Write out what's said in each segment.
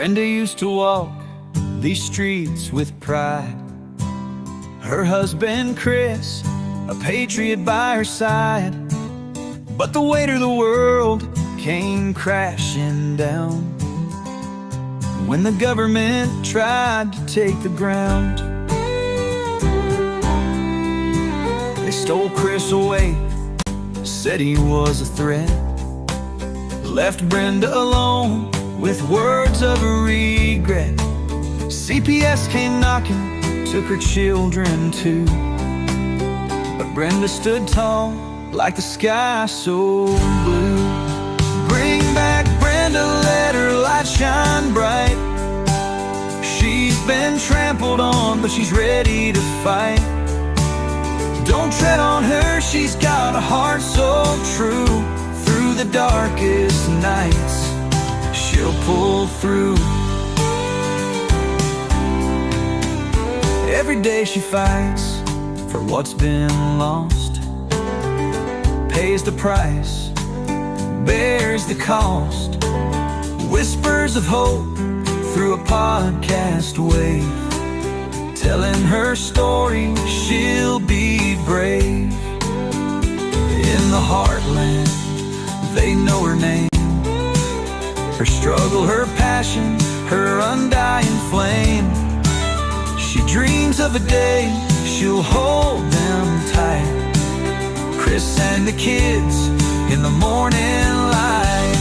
Brenda used to walk these streets with pride. Her husband Chris, a patriot by her side. But the weight of the world came crashing down when the government tried to take the ground. They stole Chris away, said he was a threat, left Brenda alone with words of regret. CPS came knocking, took her children too, but Brenda stood tall like the sky so blue. Bring back Brenda, let her light shine bright. She's been trampled on, but she's ready to fight. Don't tread on her, she's got a heart so true. Through the darkest nights, she'll pull through. Every day she fights for what's been lost, pays the price, bears the cost. Whispers of hope through a podcast wave, telling her story, she'll be brave. In the heartland, they know her name, her struggle, her passion, her undying flame. She dreams of a day she'll hold them tight, Chris and the kids in the morning light.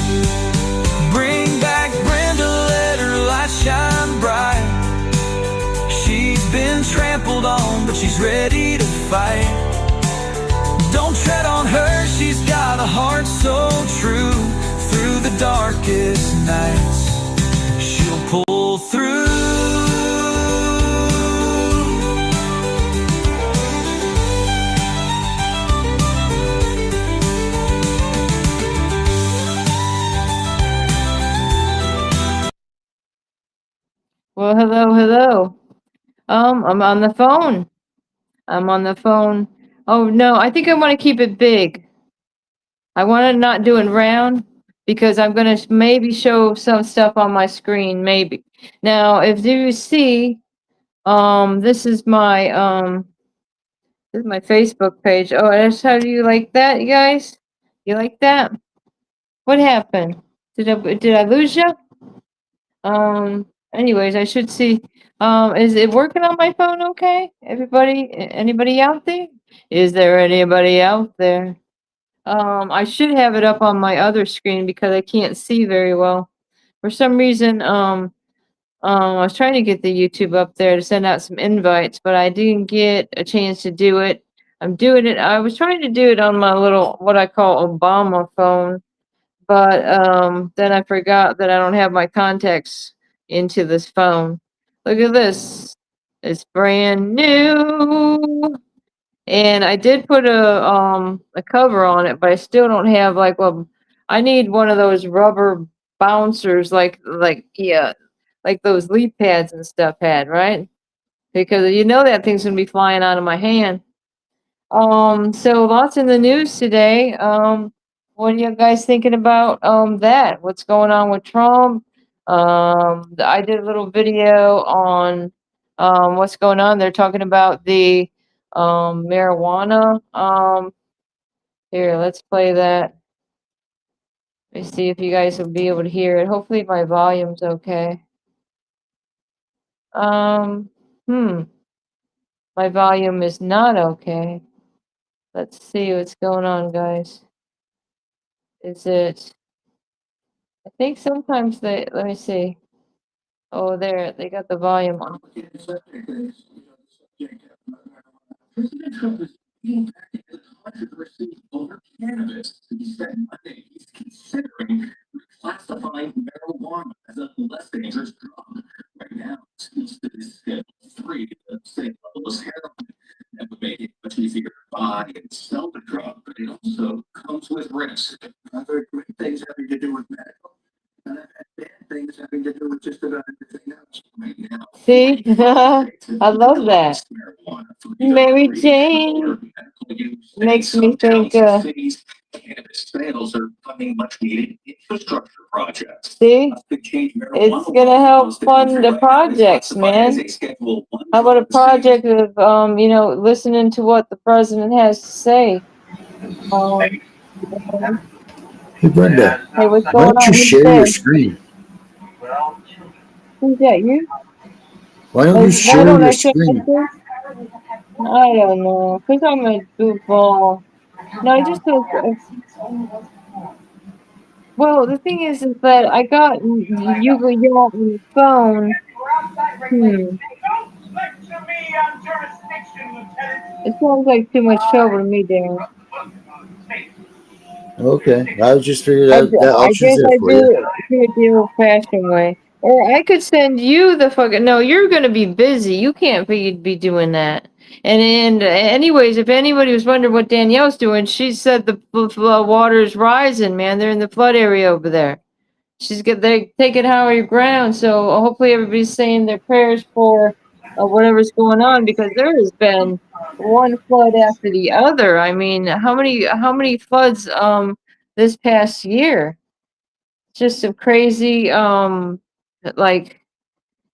Bring back Brenda, let her light shine bright. She's been trampled on, but she's ready to fight. Don't tread on her, she's got a heart so true. Through the darkest nights, she'll pull through. Well, hello. I'm on the phone. Oh no, I think I want to keep it big. I want to not do it round because I'm gonna maybe show some stuff on my screen, maybe. Now, if you see, this is my Facebook page. Oh, that's how do you like that, you guys? You like that? What happened? Did I lose you? Anyways, I should see. Is it working on my phone okay? Anybody out there? Is there anybody out there? I should have it up on my other screen because I can't see very well. For some reason, I was trying to get the YouTube up there to send out some invites, but I didn't get a chance to do it. I'm doing it. I was trying to do it on my little, what I call Obama phone, but then I forgot that I don't have my contacts into this phone. Look at this. It's brand new. And I did put a cover on it, but I still don't have like, well, I need one of those rubber bouncers like those leaf pads and stuff had, right? Because you know that thing's gonna be flying out of my hand. So lots in the news today. What are you guys thinking about that? What's going on with Trump? I did a little video on what's going on. They're talking about the marijuana. Here, let's play that. Let me see if you guys will be able to hear it. Hopefully my volume's okay. My volume is not okay. Let's see what's going on, guys. Is it? I think sometimes let me see. Oh, there, they got the volume on. President Trump is being controversy over cannabis. He said Monday he's considering reclassifying marijuana as a less dangerous drug. Right now, it's Schedule 3, the same level as heroin. That would make it much easier to buy and sell the drug, but it also comes with risk. I've heard great things having to do with medical, and I've had bad things having to do with just about everything else. Right now, see, I love that. Mary Jane makes me think. Sales are funding much needed infrastructure projects. See? It's gonna help fund the projects, man. How about a project of, listening to what the president has to say? Um, Hey Brenda, hey, what's why going don't you on? Who's share your there? screen? Who's that? You? Why don't Like, you why share don't your I share my screen? screen? I don't know. Cause I'm a goofball. No, I just don't. Well, the thing is that I got you on the phone. Hmm. It sounds like too much trouble to me, Dan. Okay, I was just figured I, out that I option's guess there I for you. do it the old-fashioned way. Or I could send you the fucking. No, you're gonna be busy. You can't be doing that. And anyways, if anybody was wondering what Danielle's doing, she said the water's rising, man. They're in the flood area over there. They're taking higher ground, so hopefully everybody's saying their prayers for whatever's going on because there has been one flood after the other. I mean, how many floods this past year? Just some crazy like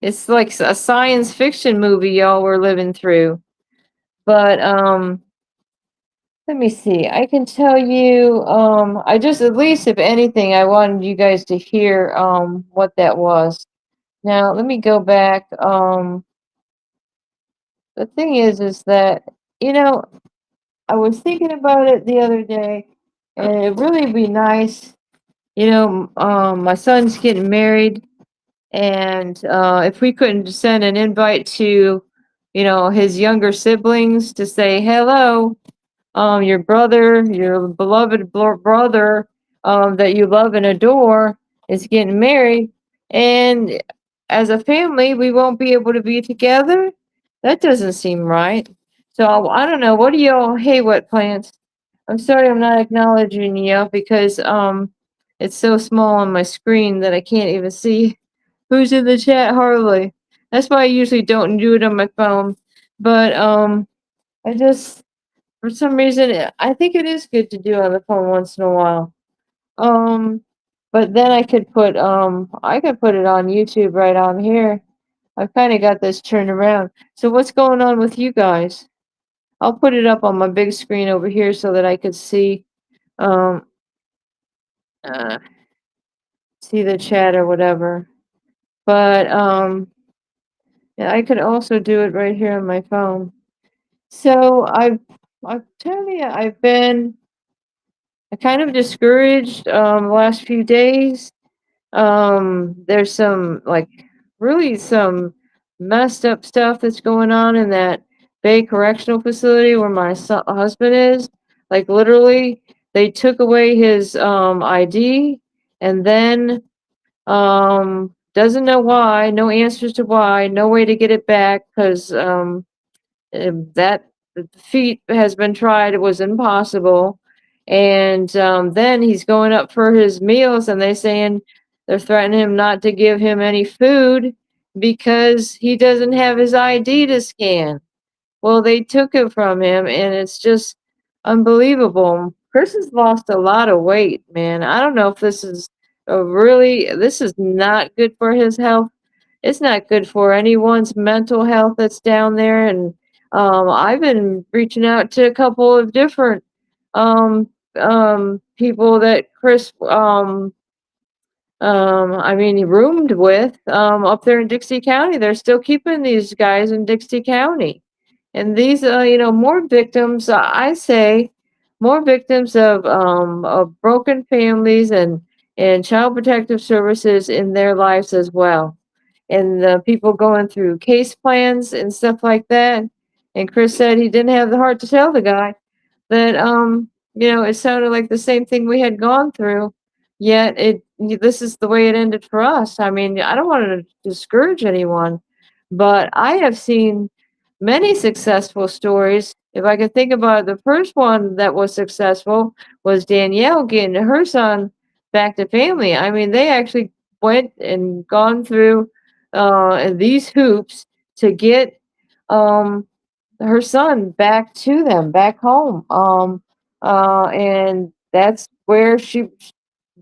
it's like a science fiction movie y'all were living through. But let me see. I can tell you I just, at least if anything, I wanted you guys to hear what that was. Now, let me go back. The thing is that, you know, I was thinking about it the other day, and it'd really be nice, my son's getting married, and if we couldn't send an invite to, his younger siblings to say hello, your brother, your beloved brother, that you love and adore is getting married, and as a family, we won't be able to be together. That doesn't seem right. So I don't know. What do y'all? Hey, what plans? I'm sorry, I'm not acknowledging you because it's so small on my screen that I can't even see who's in the chat hardly. That's why I usually don't do it on my phone. But I just, for some reason, I think it is good to do on the phone once in a while. Um, but then I could put it on YouTube right on here. I've kind of got this turned around. So what's going on with you guys? I'll put it up on my big screen over here so that I could um uh see the chat or whatever. But yeah, I could also do it right here on my phone. So I'm telling you, I've been kind of discouraged the last few days. There's some like really some messed up stuff that's going on in that Bay Correctional Facility where my husband is. Like literally, they took away his ID, and then doesn't know why, no answers to why, no way to get it back because that the feat has been tried, it was impossible. And then he's going up for his meals, and they're threatening him not to give him any food because he doesn't have his ID to scan. Well, they took it from him, and it's just unbelievable. Chris has lost a lot of weight, man. I don't know if this is not good for his health. It's not good for anyone's mental health that's down there. And I've been reaching out to a couple of different people that Chris I mean, he roomed with up there in Dixie County. They're still keeping these guys in Dixie County. And these, more victims, I say, more victims of broken families and child protective services in their lives as well. And the people going through case plans and stuff like that. And Chris said he didn't have the heart to tell the guy that it sounded like the same thing we had gone through, yet this is the way it ended for us. I mean, I don't want to discourage anyone, but I have seen many successful stories. If I could think about it, the first one that was successful was Danielle getting her son back to family. I mean, they actually went and gone through these hoops to get um her son back to them, back home. And that's where she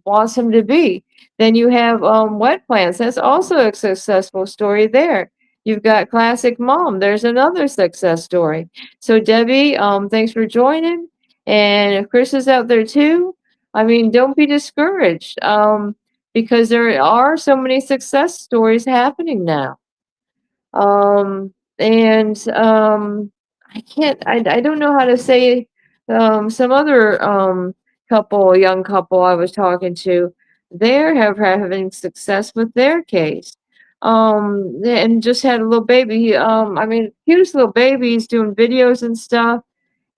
wants him to be. Then you have wet plants. That's also a successful story there. You've got classic mom. There's another success story. So Debbie, thanks for joining. And if Chris is out there too, I mean, don't be discouraged. Because there are so many success stories happening now. And I don't know how to say some other young couple I was talking to, they're having success with their case. And just had a little baby. I mean, cutest little babies doing videos and stuff.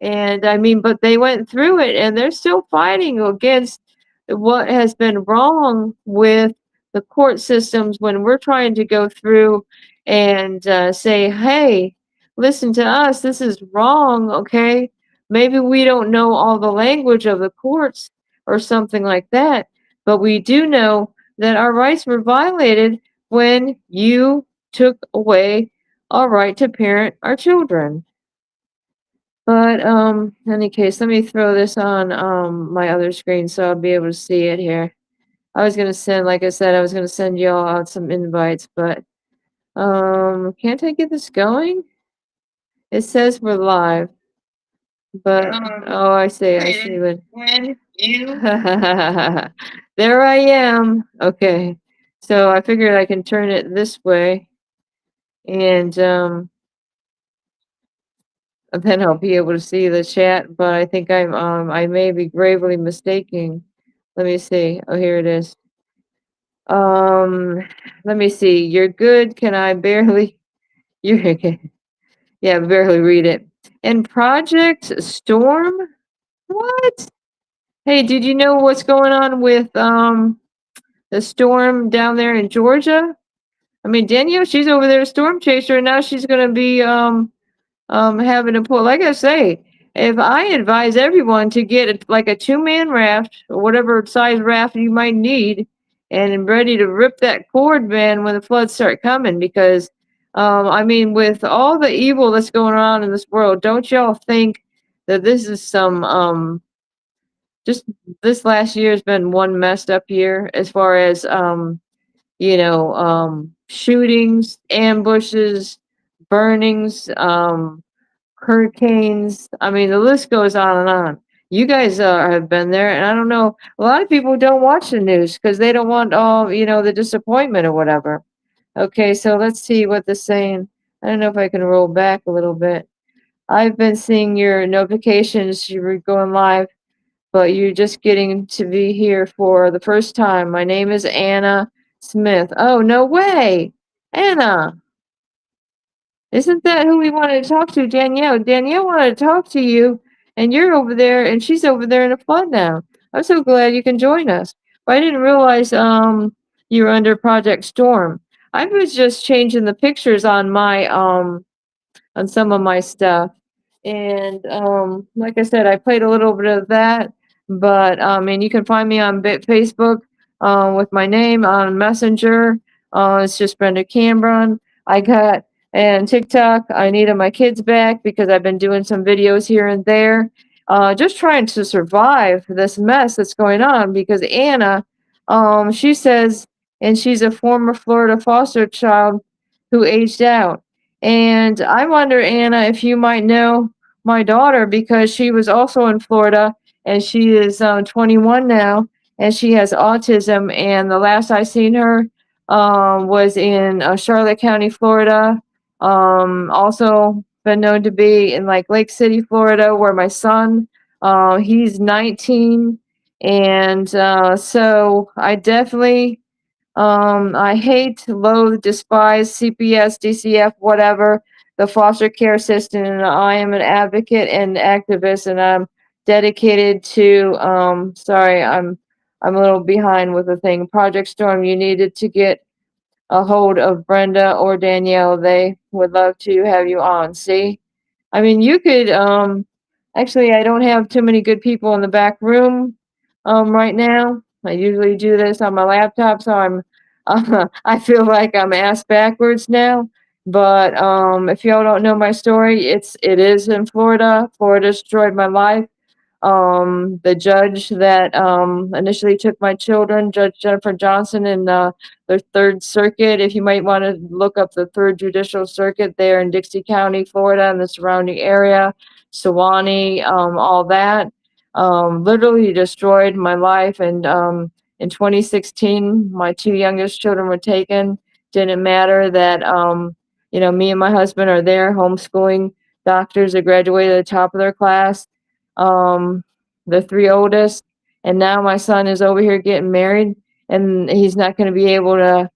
And I mean, but they went through it and they're still fighting against what has been wrong with the court systems when we're trying to go through and say, hey, listen to us, this is wrong, okay? Maybe we don't know all the language of the courts or something like that, but we do know that our rights were violated when you took away our right to parent our children. But in any case, let me throw this on my other screen so I'll be able to see it here. I was gonna send, like I said, I was gonna send y'all out some invites, but can't I get this going? It says we're live, but oh, I see when you there I am. Okay, so I figured I can turn it this way, and then I'll be able to see the chat, but I think I may be gravely mistaking. Let me see. Oh, here it is. Um, let me see. You're good. Can I barely? You're okay. Yeah, barely read it. And Project Storm? What? Hey, did you know what's going on with the storm down there in Georgia? I mean, Danielle, she's over there, storm chaser, and now she's gonna be having to pull, like I say, if I advise everyone to get like a 2-man raft or whatever size raft you might need and ready to rip that cord, man, when the floods start coming, because I mean, with all the evil that's going on in this world, don't y'all think that this is some just this last year has been one messed up year as far as shootings, ambushes, burnings, hurricanes. I mean, the list goes on and on. You guys have been there, and I don't know. A lot of people don't watch the news because they don't want all the disappointment or whatever. Okay, so let's see what they're saying. I don't know if I can roll back a little bit. I've been seeing your notifications. You were going live, but you're just getting to be here for the first time. My name is Anna Smith. Oh, no way, Anna. Isn't that who we wanted to talk to, Danielle? Danielle wanted to talk to you, and you're over there, and she's over there in a flood now. I'm so glad you can join us. But I didn't realize you were under Project Storm. I was just changing the pictures on my on some of my stuff. And like I said, I played a little bit of that, but and you can find me on Facebook with my name on Messenger. It's just Brenda Cambron. I got and TikTok. I needed my kids back because I've been doing some videos here and there, just trying to survive this mess that's going on. Because Anna, she says, and she's a former Florida foster child who aged out. And I wonder, Anna, if you might know my daughter because she was also in Florida and she is 21 now and she has autism. And the last I seen her was in Charlotte County, Florida. Also been known to be in like Lake City, Florida, where my son, he's 19. And so I definitely I hate, loathe, despise CPS, DCF, whatever, the foster care system. And I am an advocate and activist, and I'm dedicated to. Sorry, I'm a little behind with the thing. Project Storm, you needed to get a hold of Brenda or Danielle. They would love to have you on. See, I mean, you could. Actually, I don't have too many good people in the back room right now. I usually do this on my laptop, so I feel like I'm ass backwards now. But if y'all don't know my story, it is in Florida. Florida destroyed my life. the judge that initially took my children, Judge Jennifer Johnson, in the Third Circuit. If you might want to look up the Third Judicial Circuit there in Dixie County, Florida, and the surrounding area, Sewanee, all that, literally destroyed my life. And in 2016, my two youngest children were taken. Didn't matter that me and my husband are there homeschooling doctors that graduated at the top of their class, the three oldest, and now my son is over here getting married, and he's not going to be able to.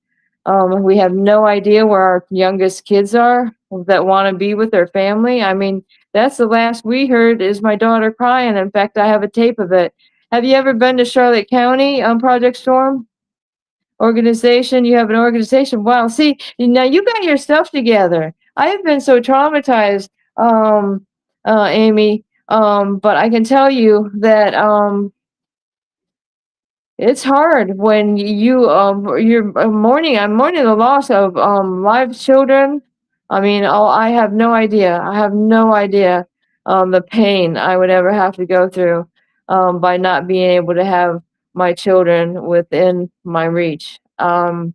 We have no idea where our youngest kids are that want to be with their family. I mean, that's the last we heard is my daughter crying. In fact, I have a tape of it. Have you ever been to Charlotte County on Project Storm? Organization, you have an organization. Wow, see, now you got your stuff together. I have been so traumatized, Amy, but I can tell you that it's hard when I'm mourning the loss of live children. I mean, I have no idea. I have no idea the pain I would ever have to go through by not being able to have my children within my reach. And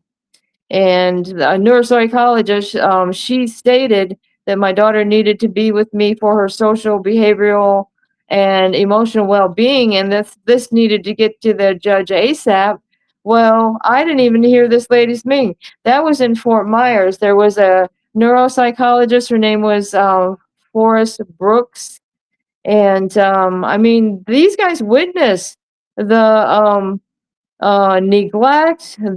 a neuropsychologist, she stated that my daughter needed to be with me for her social, behavioral, and emotional well-being, and this needed to get to the judge ASAP. Well, I didn't even hear this lady's name. That was in Fort Myers. There was a neuropsychologist. Her name was Forrest Brooks, and I mean, these guys witnessed the neglect, SA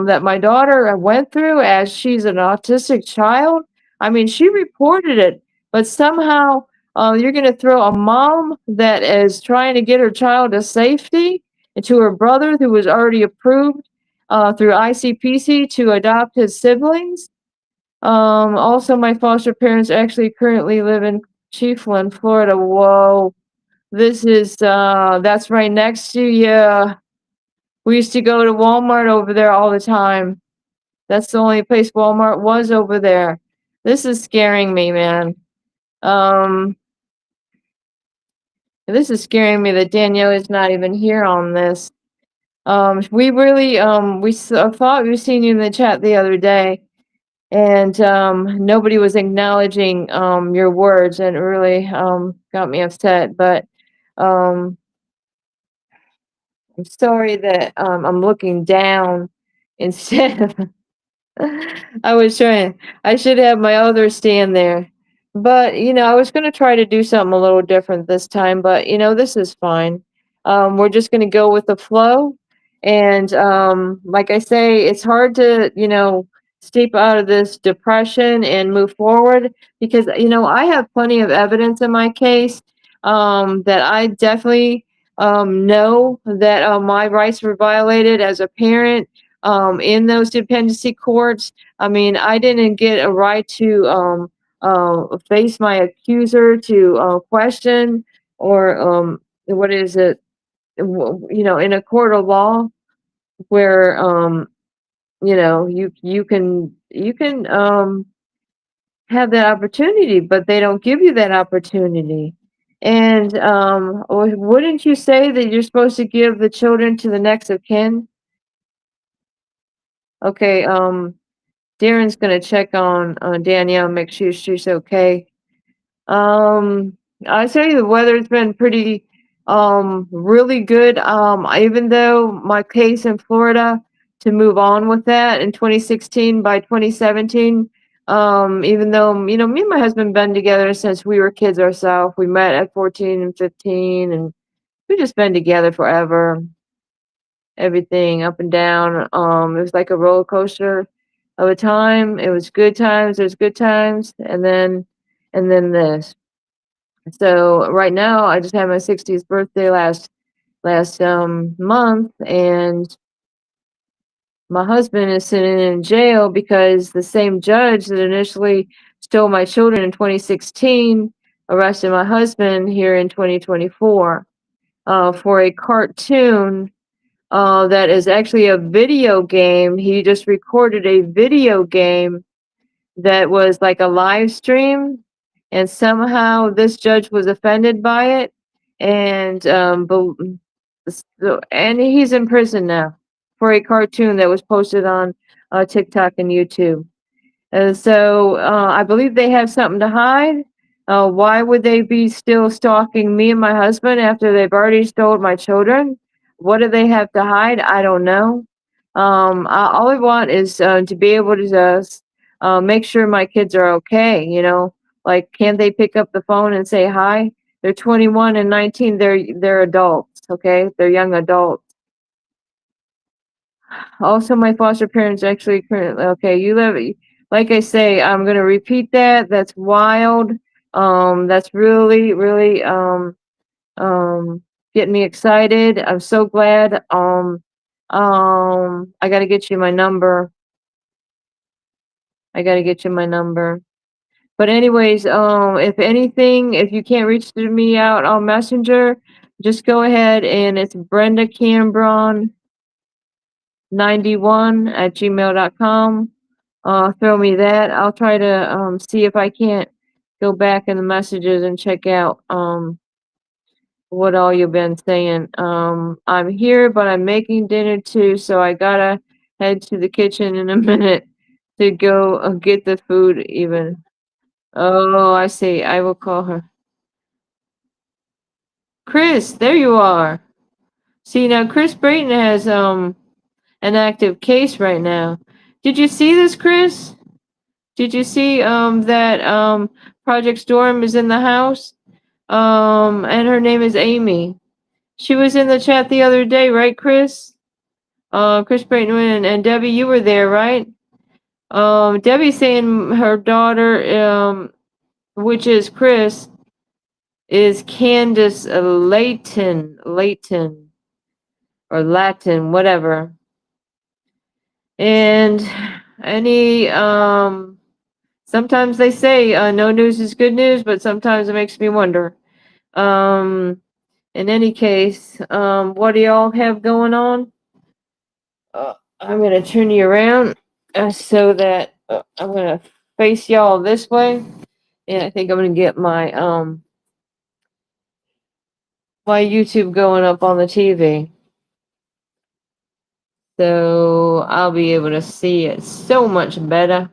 that my daughter went through as she's an autistic child. I mean, she reported it, but somehow you're going to throw a mom that is trying to get her child to safety and to her brother who was already approved through ICPC to adopt his siblings. Also, my foster parents actually currently live in Chiefland, Florida. Whoa, this is that's right next to you. We used to go to Walmart over there all the time. That's the only place Walmart was over there. This is scaring me, man. This is scaring me that Danielle is not even here on this. We really, thought we seen you in the chat the other day, and nobody was acknowledging your words, and it really got me upset. But I'm sorry that I'm looking down instead of I should have my other stand there. But, I was going to try to do something a little different this time, but, this is fine. We're just going to go with the flow. And like I say, it's hard to, steep out of this depression and move forward because, I have plenty of evidence in my case that I definitely know that my rights were violated as a parent in those dependency courts. I mean, I didn't get a right to face my accuser, to question, or what is it? In a court of law where you can have that opportunity, but they don't give you that opportunity. And wouldn't you say that you're supposed to give the children to the next of kin? Okay, Darren's gonna check on Danielle, make sure she's okay. I tell you, the weather's been pretty, really good. Even though my case in Florida, to move on with that in 2016, by 2017, even though, me and my husband been together since we were kids ourselves. We met at 14 and 15, and we just been together forever. Everything up and down. It was like a roller coaster of a time. It was good times, there's good times, and then this. So right now I just had my 60th birthday last month, and my husband is sitting in jail because the same judge that initially stole my children in 2016 arrested my husband here in 2024 for a cartoon that is actually a video game. He just recorded a video game that was like a live stream, and somehow this judge was offended by it, and and he's in prison now for a cartoon that was posted on TikTok and YouTube. And so I believe they have something to hide. Why would they be still stalking me and my husband after they've already stole my children? What do they have to hide? I don't know. All I want is to be able to just make sure my kids are okay. You know, like can they pick up the phone and say hi? They're 21 and 19. They're adults. Okay, they're young adults. Also, my foster parents actually currently okay. You live, like I say, I'm gonna repeat that. That's wild. That's really, really getting me excited. I'm so glad. I gotta get you my number. I gotta get you my number. But anyways, if anything, if you can't reach me out on Messenger, just go ahead and it's Brenda Cambron 91 at gmail.com. Throw me that. I'll try to see if I can't go back in the messages and check out what all you've been saying. I'm here, but I'm making dinner too, so I gotta head to the kitchen in a minute to go get the food even. Oh, I see. I will call her. Chris, there you are. See now Chris Brayton has an active case right now. Did you see this, Chris? Did you see that Project Storm is in the house? And her name is Amy. She was in the chat the other day, right, Chris? Chris Brayton and Debbie, you were there, right? Debbie saying her daughter, which is Chris, is Candace Layton, or Latin, whatever. And any sometimes they say no news is good news, but sometimes it makes me wonder. In any case, what do y'all have going on? I'm gonna turn you around so that I'm gonna face y'all this way, and I think I'm gonna get my YouTube going up on the TV, so I'll be able to see it so much better.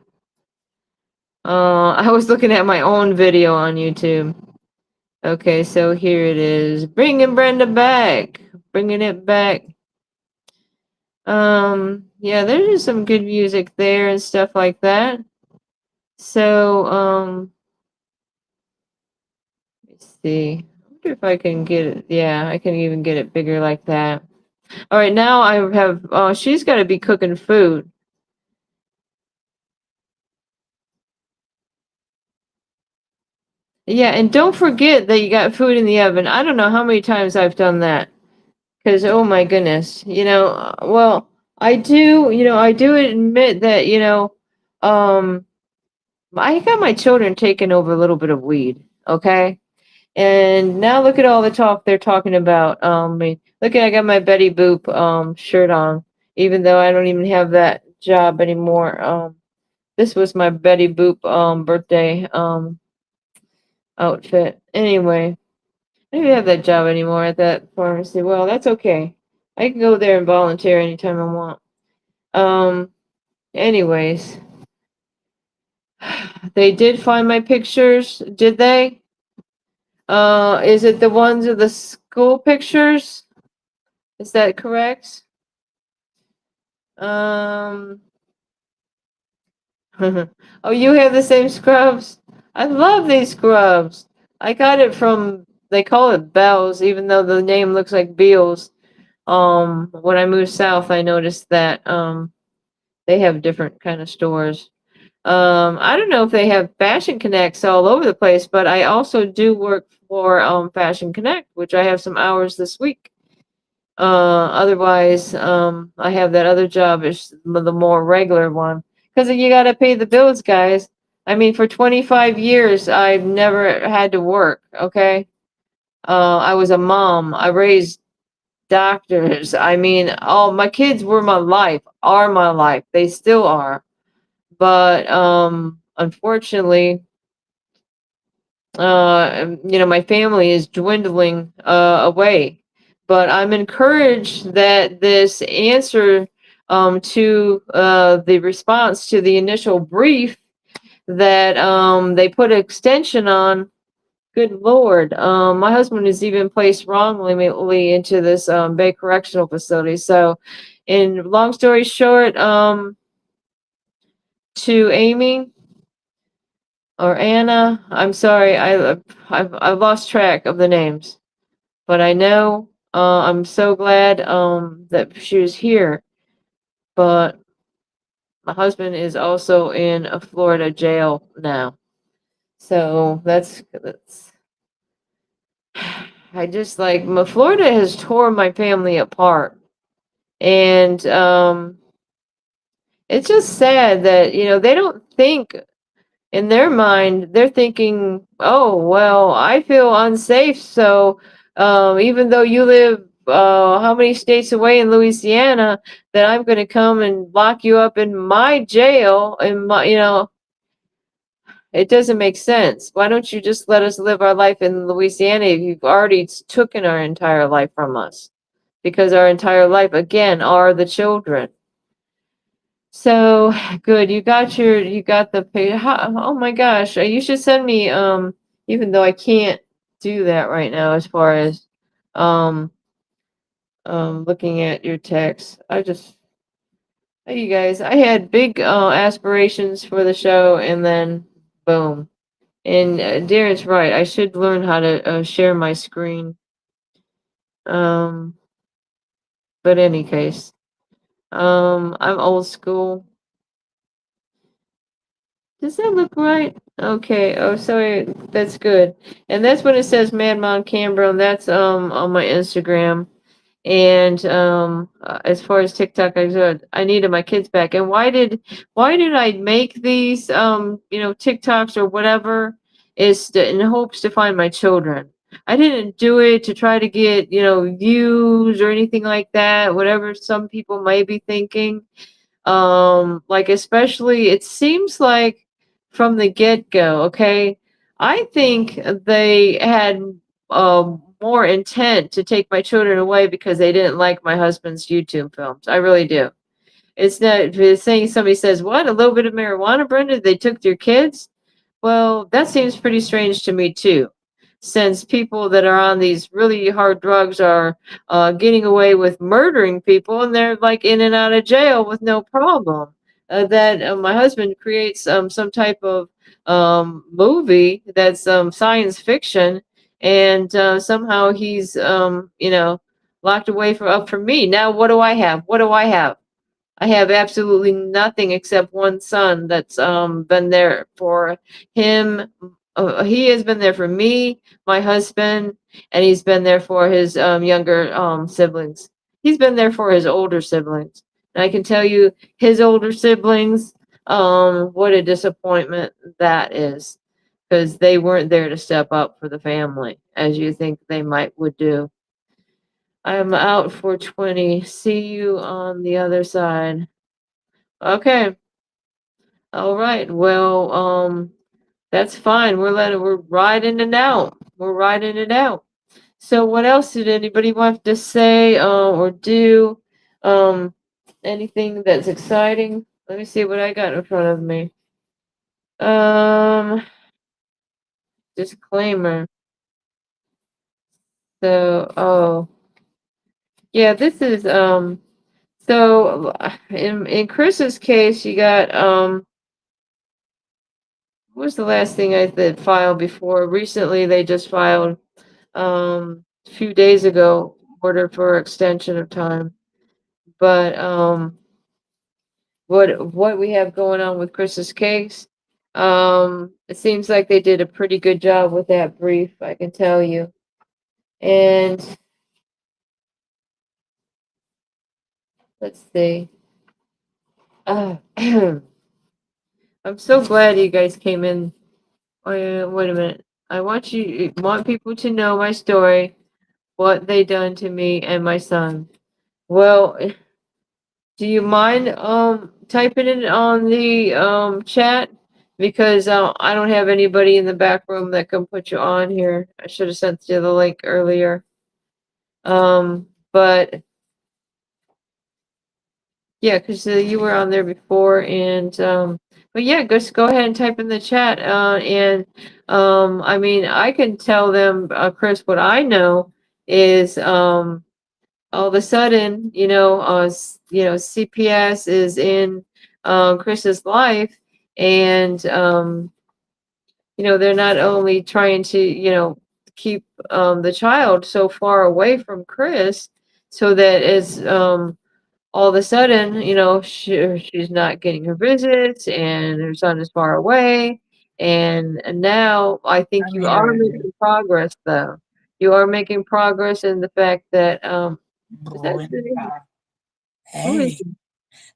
I was looking at my own video on YouTube. Okay, so here it is. Bringing Brenda back. Bringing it back. Yeah, there's just some good music there and stuff like that. So, let's see. I wonder if I can get it. Yeah, I can even get it bigger like that. All right, now I have, she's got to be cooking food. Yeah, and don't forget that you got food in the oven. I don't know how many times I've done that. Because, oh my goodness, well, I do admit that, I got my children taking over a little bit of weed, okay? And now look at all the talk they're talking about. Look at I got my Betty Boop shirt on, even though I don't even have that job anymore. This was my Betty Boop birthday outfit. Anyway, I don't have that job anymore at that pharmacy. Well, that's okay. I can go there and volunteer anytime I want. Anyways, they did find my pictures, did they? Is it the ones of the school pictures? Is that correct? Oh, you have the same scrubs? I love these scrubs. I got it from, they call it Bell's, even though the name looks like Beals. When I moved south, I noticed that, they have different kind of stores. I don't know if they have Fashion Connects all over the place, but I also do work for Fashion Connect, which I have some hours this week. Otherwise, I have that other job, is the more regular one, because you got to pay the bills, guys. I mean, for 25 years, I've never had to work. Okay, I was a mom. I raised doctors. I mean, all my kids were my life, are my life. They still are. But unfortunately, my family is dwindling away. But I'm encouraged that this answer to the response to the initial brief that they put an extension on. Good Lord. My husband is even placed wrongly into this Bay Correctional Facility. So, in long story short, to Amy or Anna, I'm sorry, I've lost track of the names, but I know I'm so glad that she was here. But my husband is also in a Florida jail now, so that's. I just like Florida has torn my family apart, and it's just sad that they don't think in their mind. They're thinking, oh well, I feel unsafe, so even though you live how many states away in Louisiana, that I'm going to come and lock you up in my jail, in my it doesn't make sense. Why don't you just let us live our life in Louisiana if you've already taken our entire life from us? Because our entire life, again, are the children. So good. You got the page. Oh my gosh. You should send me, even though I can't do that right now as far as um looking at your text. Hey, you guys, I had big aspirations for the show, and then boom. And Darren's right. I should learn how to share my screen. Um, but any case, I'm old school. Does that look right? Okay. Oh, sorry. That's good. And that's when it says Mad Mom Canberra. That's on my Instagram. And as far as TikTok, I needed my kids back. And why did I make these TikToks or whatever, is in hopes to find my children. I didn't do it to try to get views or anything like that, whatever some people may be thinking. Like, especially, it seems like from the get-go, okay, I think they had more intent to take my children away because they didn't like my husband's YouTube films. I really do. It's not it's saying, somebody says, what, a little bit of marijuana, Brenda, they took your kids? Well, that seems pretty strange to me too, since people that are on these really hard drugs are getting away with murdering people, and they're like in and out of jail with no problem. That my husband creates some type of movie that's science fiction, and somehow he's locked away up from me. Now, what do I have? What do I have? I have absolutely nothing except one son that's been there for him. He has been there for me, my husband, and he's been there for his younger siblings. He's been there for his older siblings. And I can tell you, his older siblings, what a disappointment that is, because they weren't there to step up for the family as you think they would do. I'm out for 20. See you on the other side. Okay. All right. Well, that's fine. We're riding it out. We're riding it out. So what else did anybody want to say or do? Um, anything that's exciting? Let me see what I got in front of me. Um, disclaimer. So, oh, yeah, this is so in Chris's case, you got what was the last thing I did file before? Recently, they just filed a few days ago order for extension of time. But what we have going on with Chris's case, it seems like they did a pretty good job with that brief, I can tell you. And let's see. I'm so glad you guys came in. Wait a minute. I want people to know my story, what they done to me and my son. Well, do you mind typing it on the chat? because I don't have anybody in the back room that can put you on here. I should have sent you the link earlier. But yeah, because you were on there before, and but yeah, just go ahead and type in the chat. And I mean, I can tell them, Chris, what I know is all of a sudden, CPS is in Chris's life, and they're not only trying to, keep the child so far away from Chris, so that as all of a sudden, she's not getting her visits, and her son is far away. And now I think I'm you here are right here. making progress, though. You are making progress in the fact that is that Brenda. who is Hey,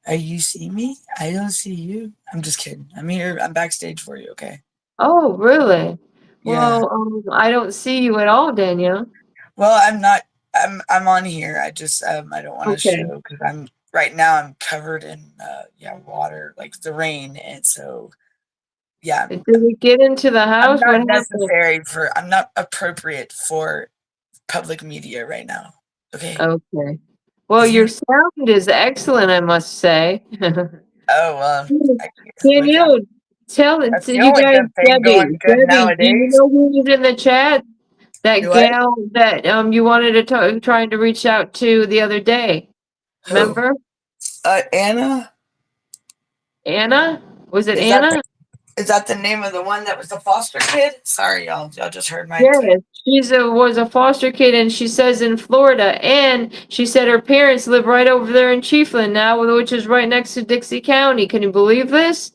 are you see me? I don't see you. I'm just kidding. I'm here. I'm backstage for you, okay? Oh, really? Yeah. Well, I don't see you at all, Danielle. Well, I'm not. I'm on here. I just I don't want to Okay. show because I'm right now. I'm covered in water, like the rain, and so yeah. Did we get into the I'm house? not What happened? necessary for. I'm not appropriate for public media right now. Okay. Okay. Well, If your you sound is excellent, I must say. oh well, I guess look at Danielle, tell it that's to the you only guys, good thing going good Debbie, do you nowadays. know who was in the chat? That Do what? gal that you wanted to trying to reach out to the other day. Who? Remember? Anna? Anna? Was it Is that the Anna? is that the name of the one that was the foster kid? Sorry, y'all. Y'all just heard my Yes, was a foster kid, and she says in Florida, and she said her parents live right over there in Chiefland now, which is right next to Dixie County. Can you believe this?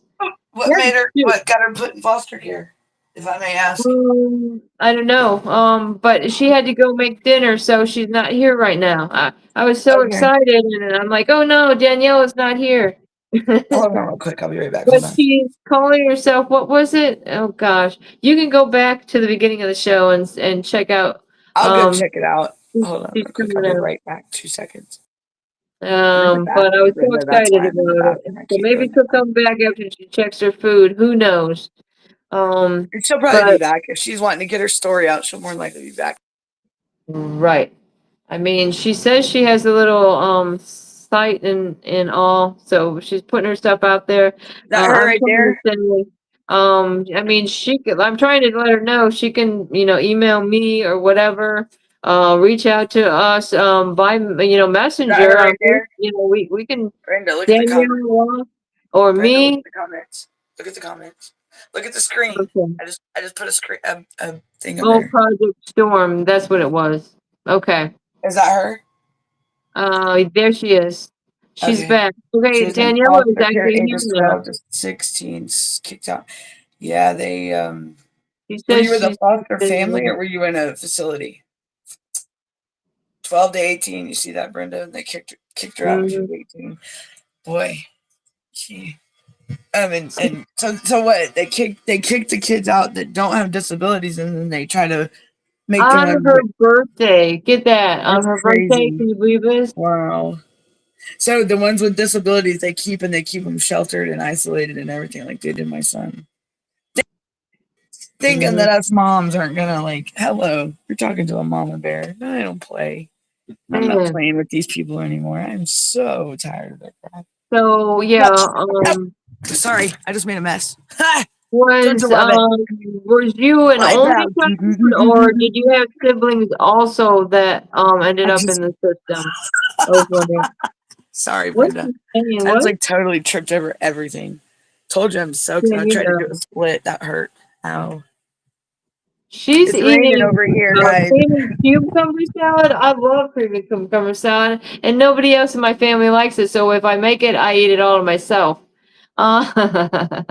what Yeah, made her shoot. what got her put in foster care, if I may ask. I don't know. But she had to go make dinner, so she's not here right now. I was so Okay. excited, and I'm like, oh no, Danielle is not here. Hold on real quick. I'll be right back. But Hold on. she's calling herself, what was it? Oh gosh. You can go back to the beginning of the show and check out I'll go um check it out. Hold on she's real quick. I'll coming be out. right back. 2 seconds. Bring it back, But I was so Brenda. That's excited why I'm in the about it. bathroom. I So keep maybe doing she'll that. come back after she checks her food. Who knows? Um, She'll probably be but back. If she's wanting to get her story out, she'll more likely be back. right. I mean, she says she has a little site and all, so she's putting her stuff out there. Is that her I'm right trying to there? say, I mean, I'm trying to let her know she can, email me or whatever. Reach out to us by Is that her messenger. right there? We can Brenda, look at the comments. Danielle or Brenda, look at me. the comments. Look at the comments. Look at the screen. Okay. I just put a screen a thing in Oh, there. Project Storm. That's what it was. Okay. Is that her? There she is. She's Okay. back. She Okay, was in Daniela is foster care actually here ages now. 12 to 16, kicked out. Yeah, they She were says you with a she's foster family busy. or were you in a facility? 12 to 18, you see that, Brenda? They kicked her out when she was 18. Boy, she and so what? They kick the kids out that don't have disabilities and then they try to make On them her birthday. Get that. On that's her birthday. crazy. Can you believe this? Wow. So the ones with disabilities they keep them sheltered and isolated and everything like they did my son. Thinking Mhm. that us moms aren't gonna like, hello, you're talking to a mama bear. No, I don't play. I'm not Man. playing with these people anymore. I'm so tired of their crap. So yeah, Sorry, I just made a mess. Don't you was love it? you an Right only back. child, or did you have siblings also that ended I up in just the system? I was wondering. sorry, What's Brenda. she saying? I just What? like totally tripped over everything. Told you I'm soaked Yeah, and I tried to do a split. That hurt. Ow. She's It's raining eating over here, guys. cream and cucumber salad. I love cream and cucumber salad, and nobody else in my family likes it. So if I make it, I eat it all to myself. Uh,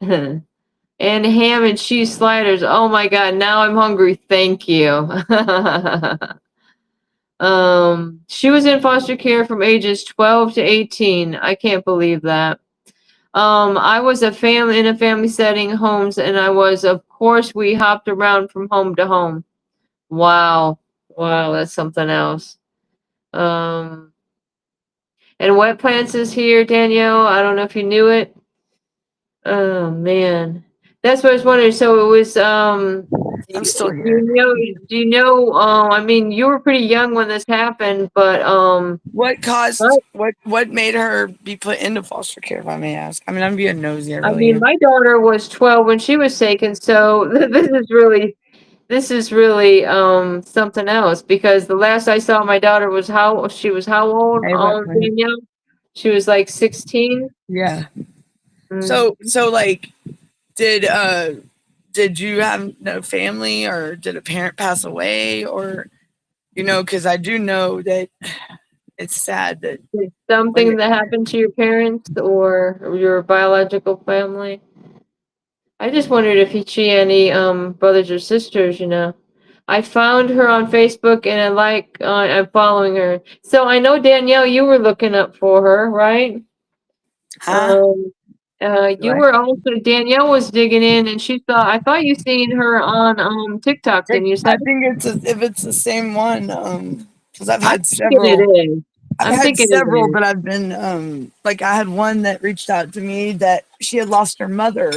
and ham and cheese sliders. Oh my God! Now I'm hungry. Thank you. She was in foster care from ages 12 to 18. I can't believe that. I was in a family setting homes, and of course, we hopped around from home to home. Wow. Wow, that's something else. Um, and Wet Plants is here, Danielle. I don't know if you knew it. Oh man, that's what I was wondering. So it was I'm still do here. you know? Do you know? I mean, you were pretty young when this happened, but What caused what? what made her be put into foster care, if I may ask? I mean, I'm being nosy, I I really mean, am. my daughter was 12 when she was taken, so this is really something else because the last I saw my daughter was how old? Hey, what? Danielle? She was like 16. Yeah. Mm. So like, did uh did you have no family, or did a parent pass away, or because I do know that it's sad that when Something that happened to your parents or your biological family? I just wondered if she had any brothers or sisters, you know. I found her on Facebook and I'm following her. So I know Danielle, you were looking up for her, right? huh? Um you What? were also Danielle was digging in and I thought you seen her on TikTok, didn't you say? I think if it's the same one, because I'm thinking it is. I've I'm had thinking it several, is. but I've been like, I had one that reached out to me that she had lost her mother,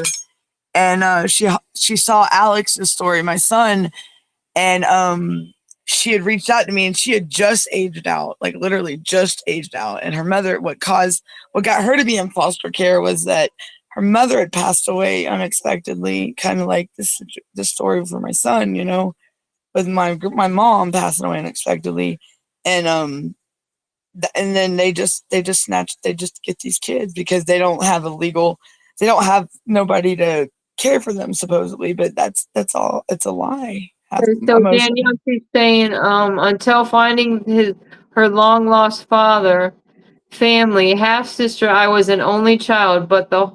and she saw Alex's story, my son, and she had reached out to me, and she had just aged out, like literally just aged out, and her mother, what got her to be in foster care was that her mother had passed away unexpectedly, kind of like this story for my son, with my mom passing away unexpectedly, and and then they just get these kids because they don't have nobody to care for them, supposedly, but that's all, it's a lie. So Emotion. Danielle keeps saying, until finding her long lost father, family, half sister, I was an only child, but the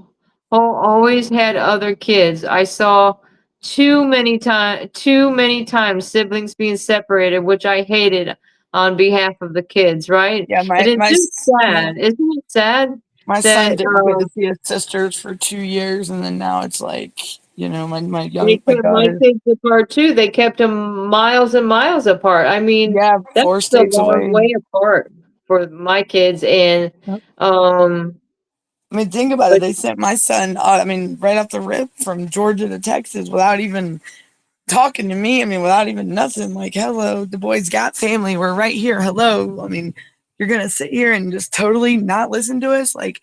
whole always had other kids. I saw too many times siblings being separated, which I hated on behalf of the kids, right? Yeah, And it's just sad. Isn't it sad my son that didn't get to see his sisters for 2 years, and then now it's like, they my kept my daughter, kids apart too. They kept them miles and miles apart. I mean, yeah, that's four a states long away. way apart for my kids. And Yep. um, I mean, think about it. but They sent my son, right off the rip from Georgia to Texas without even talking to me. I mean, without even nothing. Like, hello, the boys got family. We're right here. Hello. I mean, you're gonna sit here and just totally not listen to us? Like,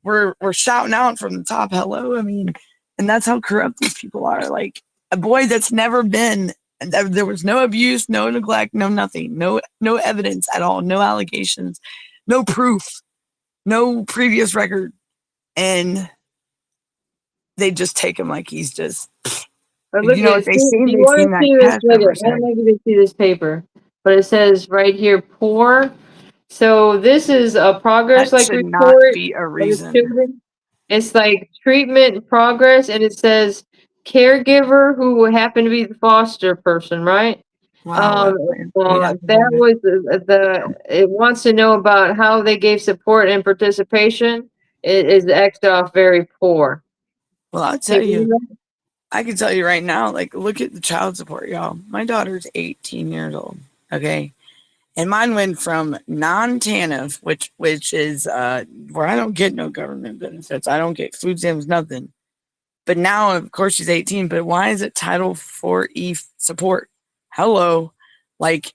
we're shouting out from the top. Hello. I mean, and that's how corrupt these people are. Like, a boy that's never been. And there was no abuse, no neglect, no nothing, no evidence at all, no allegations, no proof, no previous record, and they just take him like he's just, look at what this. they Do seen. you They seen want to that see this? test Look over at, I don't sex. know if you can see this paper, but it says right here, poor. So this is a progress That like should not report be a of the reason. children. It's like treatment progress, and it says caregiver who happened to be the foster person, right? Wow, what plans do you have for That them? was it wants to know about how they gave support and participation. It is Xed off very poor. Well, I'll Can tell you you, read that? I can tell you right now, like, look at the child support, y'all. My daughter's 18 years old, okay? And mine went from non-TANF, which is where I don't get no government benefits. I don't get food stamps, nothing. But now, of course, she's 18, but why is it Title 4E support? Hello. Like,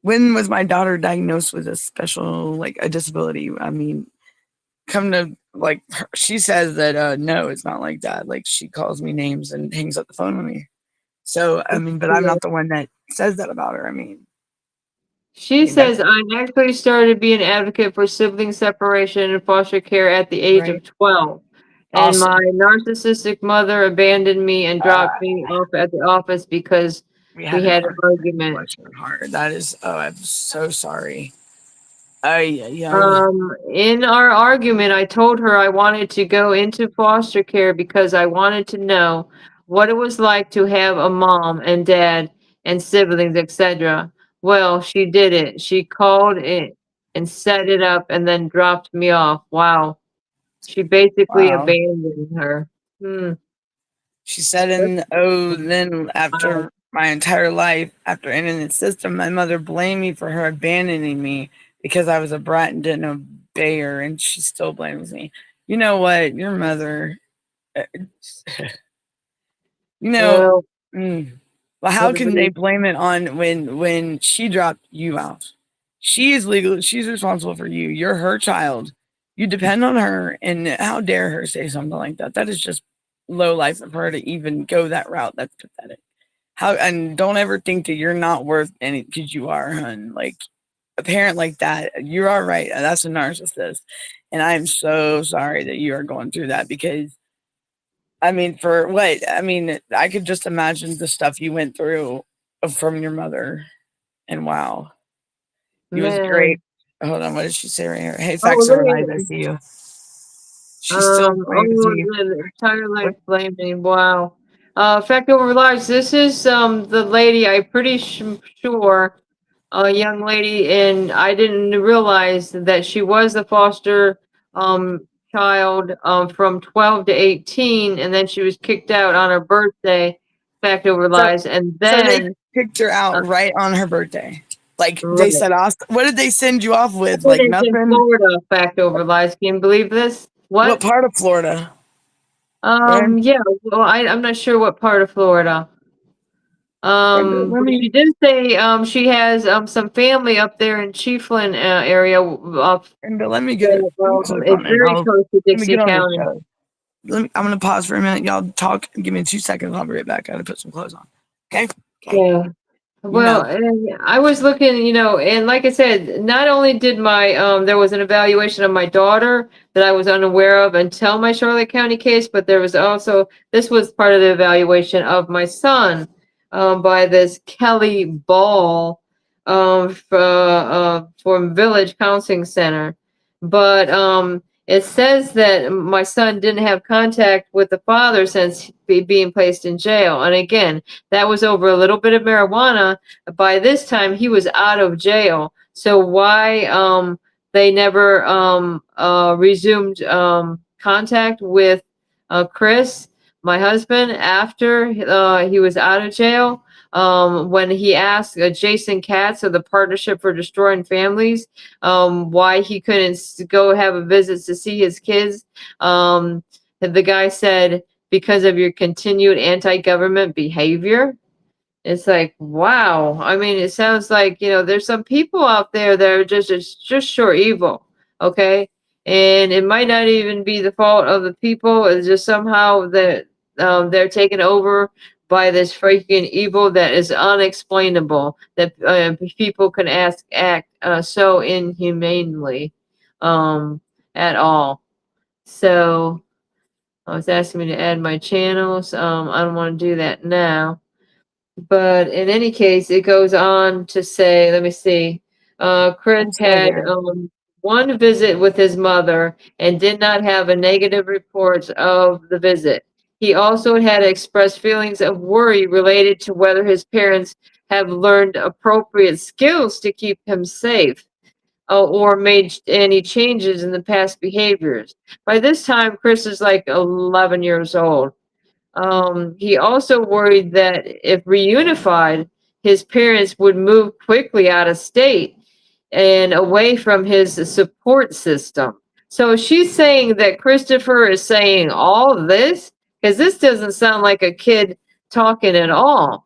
when was my daughter diagnosed with a special, like, a disability? I mean, come to, like, she says that no, it's not like that. Like, she calls me names and hangs up the phone with me. So I mean, but I'm Yeah. not the one that says that about her. She That's says, I actually started being an advocate for sibling separation and foster care at the age right. of 12. And my Awesome. narcissistic mother abandoned me and dropped me off at the office because We had we an had an argument. argument. Bless your heart. That is, oh, I'm so sorry. Yeah. In our argument, I told her I wanted to go into foster care because I wanted to know what it was like to have a mom and dad and siblings, etc. Well, she did it. She called it and set it up and then dropped me off. Wow. She basically Wow. abandoned her. Hmm. She said, That's and oh, then wow. after my entire life, after entering the system, my mother blamed me for her abandoning me because I was a brat and didn't obey her, and she still blames me. You know what? Your mother Uh, You know, Well, well, how can they everybody, blame it on when she dropped you out? She is legal. She's responsible for you. You're her child. You depend on her, and how dare her say something like that? That is just low life of her to even go that route. That's pathetic. How, and don't ever think that you're not worth any, because you are, hun. Like a parent like that, you are right. That's a narcissist, and I am so sorry that you are going through that because I mean, for what? I mean, I could just imagine the stuff you went through from your mother. And wow, he was great. man. Hold on, what did she say right here? Hey, Oh, facts look over lies, I at see you. She's still playing to oh, you. the entire What? life blaming. Wow. Fact over lives. This is the lady. I'm pretty sure, a young lady, and I didn't realize that she was the foster child from 12 to 18, and then she was kicked out on her birthday. Fact over So, lives, and so they then picked her uh, out right on her birthday. Like they right. said, what did they send you off with? Like It's in nothing. Florida. Fact over lives. Can you believe this? What What? part of Florida? Where? Yeah, well, I'm not sure what part of Florida. Brenda, let But me. she did say, she has, some family up there in Chiefland, area, Brenda, let me get. that, Let me click it's on it. very close to Let me Dixie get on the County. show. I'm gonna pause for a minute. Y'all talk. Give me 2 seconds. I'll be right back. I gotta put some clothes on. Okay. Okay. Yeah. You Well, know. and I was looking, and like I said, not only did there was an evaluation of my daughter that I was unaware of until my Charlotte County case, but there was also, this was part of the evaluation of my son, by this Kelly Ball, from Village Counseling Center. But, it says that my son didn't have contact with the father since being placed in jail. And again, that was over a little bit of marijuana. By this time, he was out of jail. So why they never resumed contact with Chris, my husband, after he was out of jail? When he asked Jason Katz of the Partnership for Destroying Families why he couldn't go have a visit to see his kids, the guy said, because of your continued anti-government behavior. It's like, wow. I mean, it sounds like, there's some people out there that are just sure evil. Okay. And it might not even be the fault of the people. It's just somehow that they're taken over by this freaking evil that is unexplainable, that people can act so inhumanely at all. So I was asking me to add my channels. I don't want to do that now. But in any case, it goes on to say, let me see. Chris I'm still had here. one visit with his mother and did not have a negative report of the visit. He also had expressed feelings of worry related to whether his parents have learned appropriate skills to keep him safe, or made any changes in the past behaviors. By this time, Chris is like 11 years old. He also worried that if reunified, his parents would move quickly out of state and away from his support system. So she's saying that Christopher is saying all this because this doesn't sound like a kid talking at all.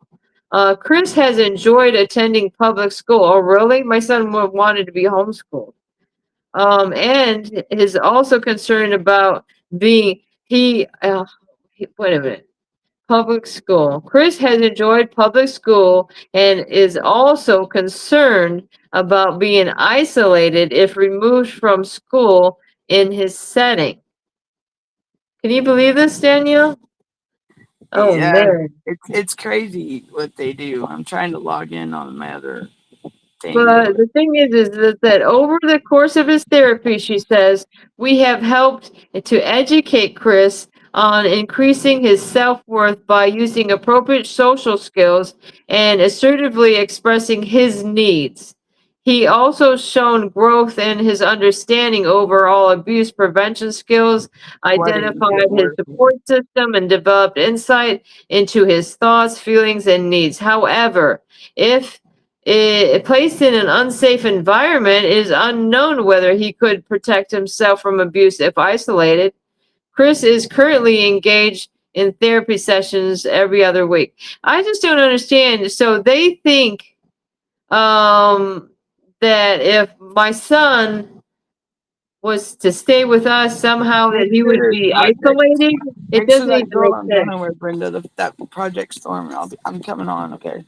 Chris has enjoyed attending public school. Oh, really? My son wanted to be homeschooled. And is also concerned about being, wait a minute. Public school. Chris has enjoyed public school and is also concerned about being isolated if removed from school in his setting. Can you believe this, Danielle? Oh Yeah, man. it's crazy what they do. I'm trying to log in on my other thing or But whatever. the thing is that over the course of his therapy, she says, we have helped to educate Chris on increasing his self-worth by using appropriate social skills and assertively expressing his needs. He also shown growth in his understanding overall abuse prevention skills, Sweating get identified his worse. support system, and developed insight into his thoughts, feelings, and needs. However, if placed in an unsafe environment, it is unknown whether he could protect himself from abuse if isolated. Chris is currently engaged in therapy sessions every other week. I just don't understand. So they think that if my son was to stay with us somehow, that he would be isolated. It Make sure doesn't that even girl make I'm sense. going with, Brenda, that Project Storm. I'm coming on. Okay.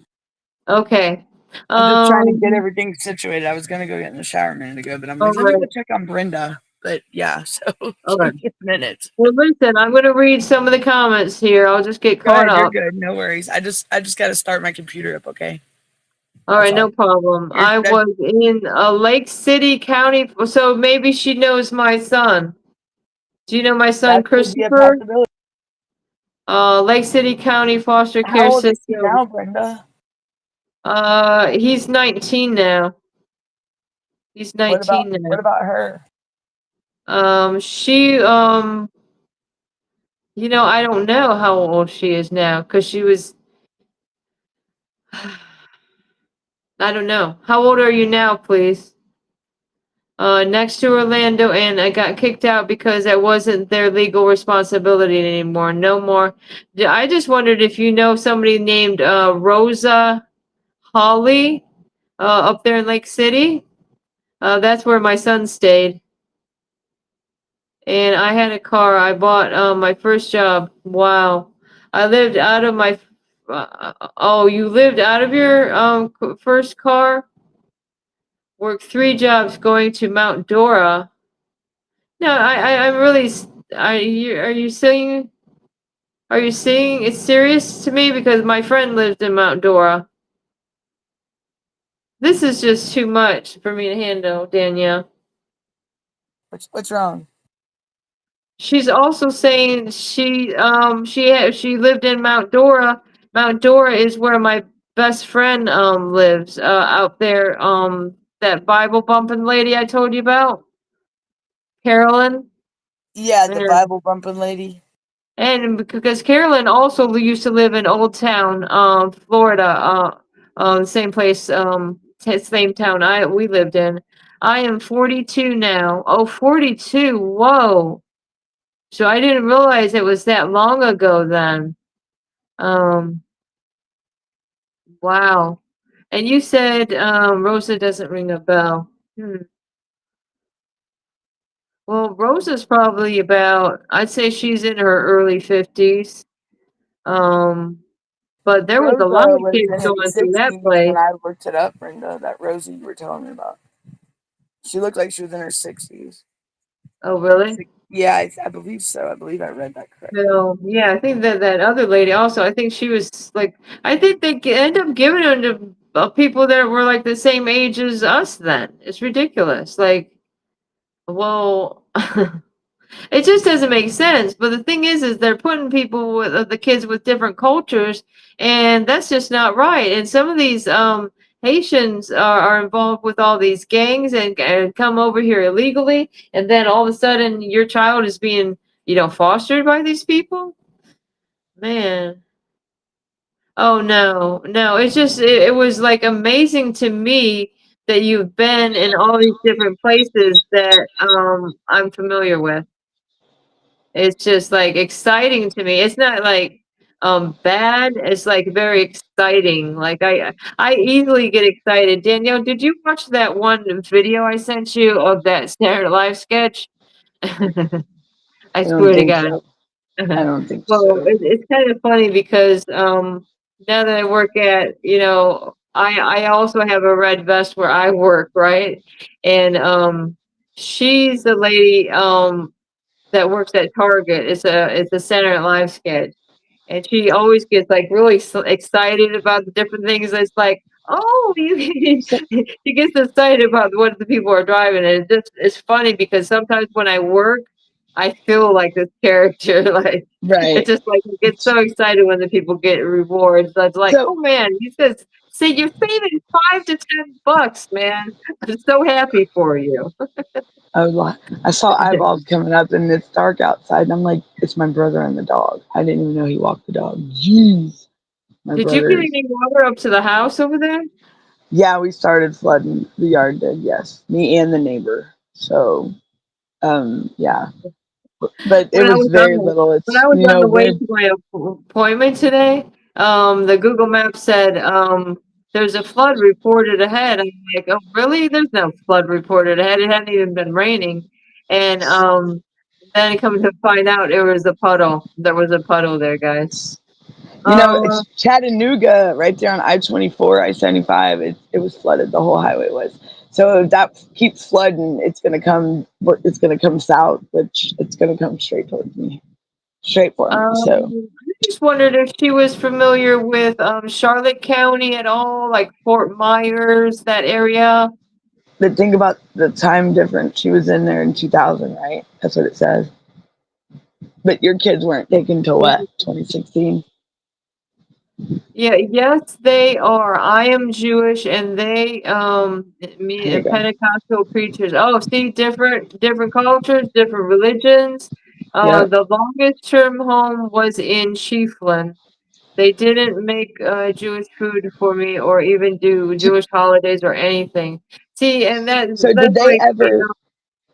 Okay. I'm just trying to get everything situated. I was gonna go get in the shower a minute ago, but I'm All like, let me right. go check on Brenda. But yeah, so All give right. me a minute. Well, listen, I'm going to read some of the comments here. I'll just get Go caught ahead, you're up. good. No worries. I just got to start my computer up. Okay. All That's right, all. no problem. You're, I was in Lake City County, so maybe she knows my son. Do you know my son, that could be a Christopher? possibility. Lake City County Foster Care How old is he System. now, Brenda? He's 19 now. He's 19 now. what about her? She, I don't know how old she is now because she was, I don't know. How old are you now, please? Next to Orlando, and I got kicked out because that wasn't their legal responsibility anymore. No more. I just wondered if you know somebody named Rosa Holly up there in Lake City. That's where my son stayed. And I had a car. I bought my first job. Wow. I lived out of my. Oh, you lived out of your first car? Worked 3 jobs going to Mount Dora. No, I'm really. Are you saying? Are you saying it's serious to me because my friend lived in Mount Dora? This is just too much for me to handle, Danielle. What's wrong? She's also saying she lived in Mount Dora. Mount Dora is where my best friend lives out there. That Bible bumping lady I told you about, Carolyn. Yeah, the Yeah. Bible bumping lady. And because Carolyn also used to live in Old Town, Florida, the same place, same town we lived in. I am 42 now. Oh, 42. Whoa. So I didn't realize it was that long ago then. Um, wow. And you said Rosa doesn't ring a bell. Well, Rosa's probably about, I'd say she's in her early 50s. But there was a Rosa lot of was kids in her going through that 60s when place. I looked it up, Brenda. That Rosie you were telling me about. She looked like she was in her 60s. Oh, really? Yeah, I believe so. I believe I read that correctly. So, yeah, I think that other lady also, I think she was like, I think they end up giving them to people that were like the same age as us then. It's ridiculous. Like, well, it just doesn't make sense. But the thing is they're putting people with the kids with different cultures, and that's just not right. And some of these Haitians are involved with all these gangs and come over here illegally, and then all of a sudden your child is being, fostered by these people. Man. Oh no, no. It's just it was like amazing to me that you've been in all these different places that I'm familiar with. It's just like exciting to me. It's not like bad. It's like very exciting. Like I easily get excited. Danielle, did you watch that one video I sent you of that Saturday Night Live sketch? I I don't swear to think God. so. I don't think Well, so. it's kind of funny because now that I work at, I also have a red vest where I work, right? And she's the lady that works at Target. It's a Saturday Night Live sketch, and she always gets like really excited about the different things. It's like, oh, you So, she gets excited about what the people are driving, and it's funny because sometimes when I work, I feel like this character. Like it's right. just like I get so excited when the people get rewards. That's like, So oh man, he says, "See, you're saving $5 to $10, man. I'm so happy for you." I saw eyeballs coming up and it's dark outside and I'm like, it's my brother and the dog. I didn't even know he walked the dog. Jeez. My Did you get brother's. any water up to the house over there? Yeah, we started flooding the yard did, yes. Me and the neighbor. So yeah. but it When I was was very on little. when It's, I was you on know, the way we're to my appointment today, the Google Map said, there's a flood reported ahead. I'm like, oh, really? There's no flood reported ahead. It hadn't even been raining. And then come to find out it was a puddle. There was a puddle there, guys. You know, it's Chattanooga right there on I-24, I-75. It was flooded. The whole highway was. So if that keeps flooding, it's gonna come. It's gonna come south, which it's gonna come straight towards me, straight for me. So I just wondered if she was familiar with Charlotte County at all, like Fort Myers, that area. the thing about the time difference, she was in there in 2000, right? That's what it says. But your kids weren't taken till what? 2016. Yeah, yes, they are. I am Jewish, and they, me Here you and go. Pentecostal preachers. Oh, see, different cultures, different religions. Yep. The longest term home was in Chiefland. They didn't make Jewish food for me, or even do Jewish holidays or anything. See, and So did that's they like, ever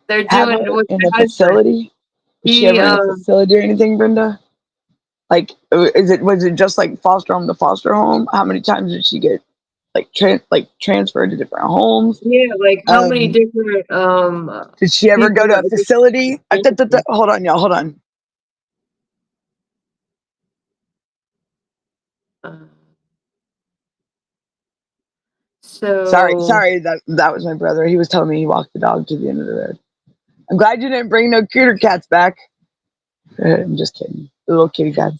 they're have doing her with in my a husband. facility? Was she He, ever in a facility or anything, Brenda? Like, was it just like foster home to foster home? How many times did she get like transferred to different homes? yeah, like how many Um, different did she ever people? go to a facility? Hold on, y'all. Hold on. Uh, Sorry, so sorry. That was my brother. He was telling me he walked the dog to the end of the road. I'm glad you didn't bring no cuter cats back. I'm just kidding. The little kitty cats.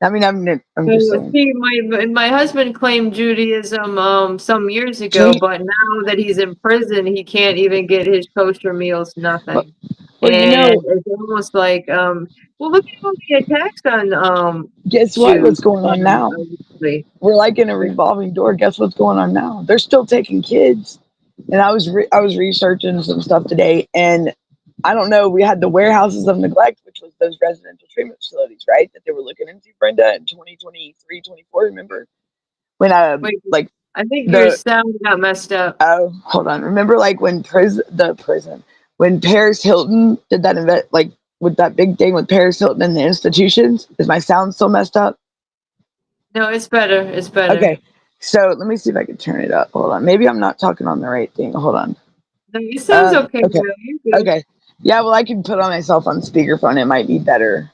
I mean, I'm just saying. see, my husband claimed Judaism some years ago, She, but now that he's in prison, he can't even get his kosher meals, well, nothing. well, you And know, it's almost like well, look at all the attacks on guess what? Jews What's going on now? lately. We're like in a revolving door. Guess what's going on now? They're still taking kids. And I was researching some stuff today, and I don't know. We had the warehouses of neglect, which was those residential treatment facilities, right? That they were looking into, Brenda, in 2023, 24. Remember when Wait, like I think your the sound got messed up. oh hold on. Remember like when prison when Paris Hilton did that event like with that big thing with Paris Hilton and the institutions. Is my sound still messed up? No, it's better. It's better. Okay. So let me see if I can turn it up. Hold on. Maybe I'm not talking on the right thing. Hold on. No, it sounds okay, Okay. bro. You're good. Okay. Yeah, well, I can put on myself on speakerphone. It might be better.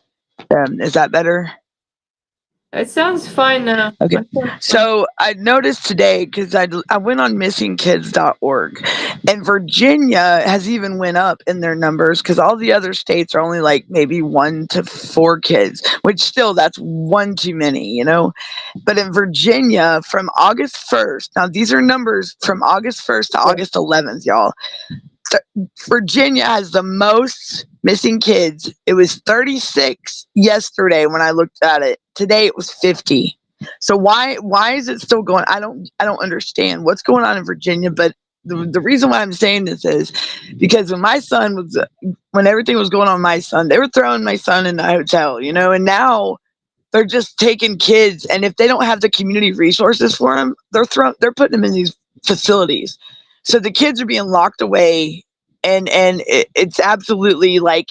Is that better? It sounds fine now. Okay. I feel fine. So I noticed today because I went on missingkids.org, and Virginia has even went up in their numbers because all the other states are only like maybe 1 to 4 kids, which still that's one too many, you know. But in Virginia, from August 1st, now these are numbers from August 1st to August 11th, y'all. Virginia has the most missing kids. It was 36 yesterday when I looked at it. Today it was 50. So why is it still going? I don't understand what's going on in Virginia. But the reason why I'm saying this is because when everything was going on with my son, they were throwing my son in the hotel, you know, and now they're just taking kids, and if they don't have the community resources for them, they're putting them in these facilities. So the kids are being locked away, and it's absolutely like,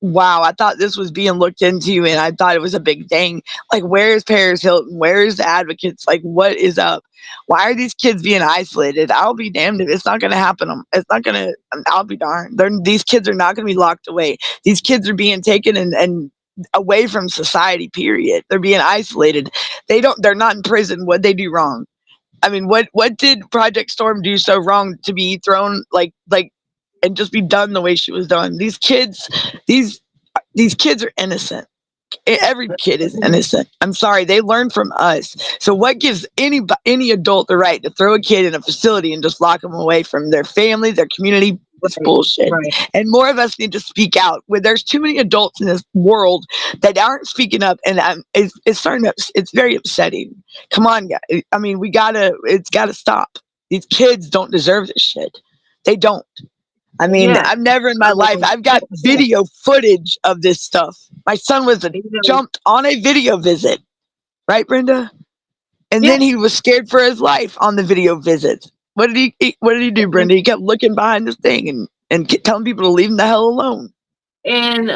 wow, I thought this was being looked into, and I thought it was a big thing. Like, where is Paris Hilton? Where is the advocates? Like, what is up? Why are these kids being isolated? I'll be damned if it's not going to happen. It's not going to. I'll be darned. These kids are not going to be locked away. These kids are being taken and away from society. Period. They're being isolated. They're not in prison. What they do wrong? I mean, what did Project Storm do so wrong to be thrown like and just be done the way she was done? These these kids are innocent. Every kid is innocent. I'm sorry, they learn from us. So what gives any adult the right to throw a kid in a facility and just lock them away from their family, their community? It's Right. bullshit. Right. And more of us need to speak out. Where there's too many adults in this world that aren't speaking up, and it's starting to, it's very upsetting. Come on, guys. I mean, it's gotta stop. These kids don't deserve this shit. They don't. I mean, Yeah. I've never in my life, I've got video footage of this stuff. My son was You know, jumped on a video visit, right, Brenda? And yeah. then he was scared for his life on the video visit. What did he do, Brenda? He kept looking behind this thing and telling people to leave him the hell alone. And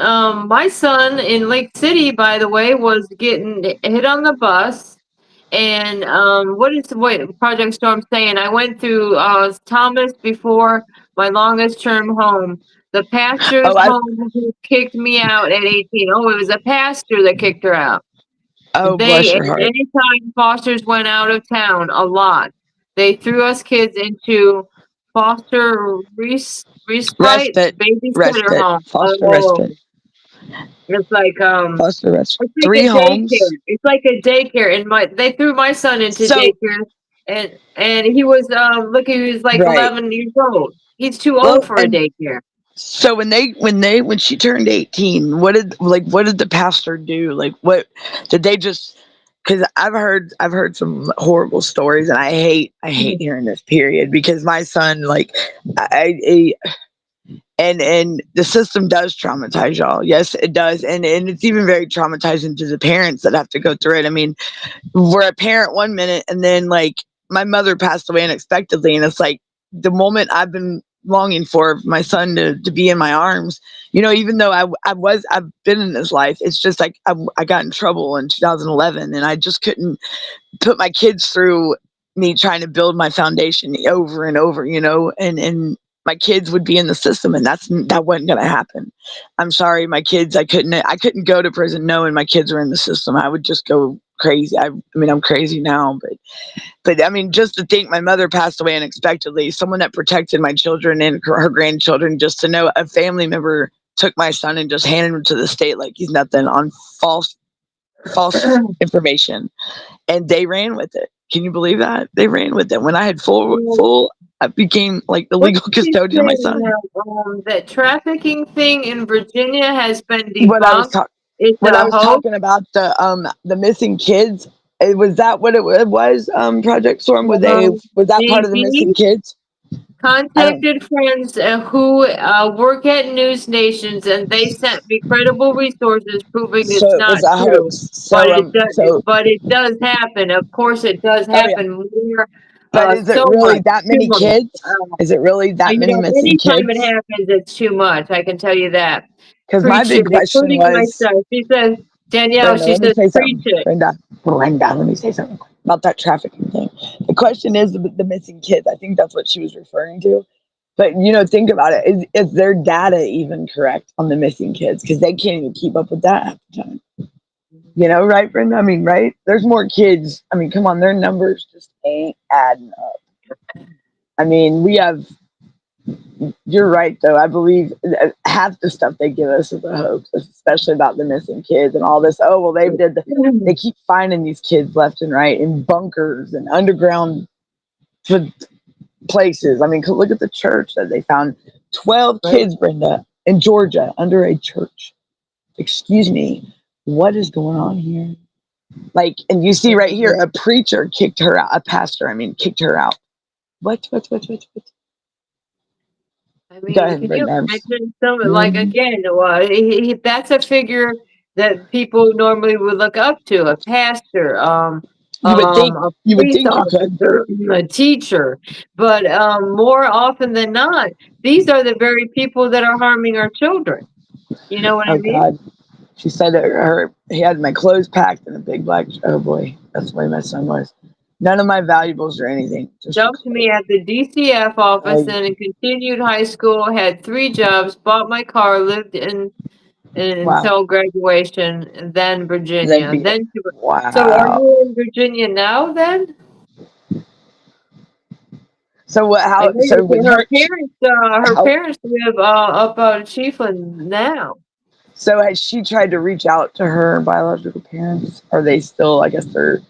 my son in Lake City, by the way, was getting hit on the bus. And what Project Storm saying? I went through Thomas before my longest term home. The pastor's Oh, I home who kicked me out at 18. Oh, it was a pastor that kicked her out. oh They, bless your at heart. any time fosters went out of town a lot. They threw us kids into foster respite Respite, babysitter respite, home. foster Oh, respite, it's like foster respite. it's like 3 a daycare. homes. It's like a daycare. And they threw my son into So daycare, and he was he was like right. 11 years old. He's too old Well, for a and daycare. so when she turned 18, what did the pastor do? Like what did they just, because I've heard some horrible stories, and I hate hearing this period, because my son, like, and the system does traumatize y'all. Yes, it does. And it's even very traumatizing to the parents that have to go through it. I mean, we're a parent one minute, and then, like, my mother passed away unexpectedly, and it's like the moment I've been longing for my son to be in my arms. Even though I've been in his life, it's just like I got in trouble in 2011, and I just couldn't put my kids through me trying to build my foundation over and over, and my kids would be in the system, and that wasn't going to happen. I'm sorry, my kids, I couldn't go to prison knowing my kids were in the system. I would just go crazy. I mean, I'm crazy now, but I mean, just to think my mother passed away unexpectedly, someone that protected my children and her grandchildren, just to know a family member took my son and just handed him to the state like he's nothing, on false information, and they ran with it. Can you believe that? They ran with it. When I had I became like the What legal did you custodian of my say son. now? That trafficking thing in Virginia has been What I was debunked. talking, It's what I a was hoax. talking about, the missing kids. Was that what it was? Project Storm. Was that part of the missing DB kids? I don't. contacted friends who work at news nations, and they sent me credible resources proving So it's it not was a true. hoax. But it does happen. Of course, it does Oh yeah. happen more. But is it So much, really that too many much. kids? Is it really that many missing Anytime it kids? happens, it's too much. I can tell you that. Because my Preach it, big question including was, myself. She says, Danielle, Brenda, she let me says, say preach something. it. Brenda, let me say something about that trafficking thing. The question is the missing kids. I think that's what she was referring to. But think about it. Is their data even correct on the missing kids? Because they can't even keep up with that half the time. Right, Brenda? I mean, right? There's more kids. I mean, come on, their numbers just ain't adding up. I mean, we have. You're right, though. I believe half the stuff they give us is a hoax, especially about the missing kids and all this. Oh well, they keep finding these kids left and right in bunkers and underground places. I mean, look at the church that they found 12 Right? kids, Brenda, in Georgia under a church. Excuse me, what is going on here? Like, and you see right here, a preacher kicked her out. A pastor, I mean, kicked her out. What? I Go mean, ahead, can you Brenda. imagine some like Mhm. again? That's a figure that people normally would look up to, a pastor, You would think. a You would police think you could. officer, a teacher. But more often than not, these are the very people that are harming our children. You know what I Oh mean? God. She said that he had my clothes packed in a big black. Oh boy, that's the way my son was. None of my valuables or anything. Just the Dumped me clothes. at the DCF office I, and continued high school, had 3 jobs, bought my car, lived wow. until graduation, and then Then Virginia. beat it. So are Wow. you in Virginia now then? So what? I How? know So with her her, her how? parents live up out of Chiefland now. So has she tried to reach out to her biological parents? Are they still? I guess they're.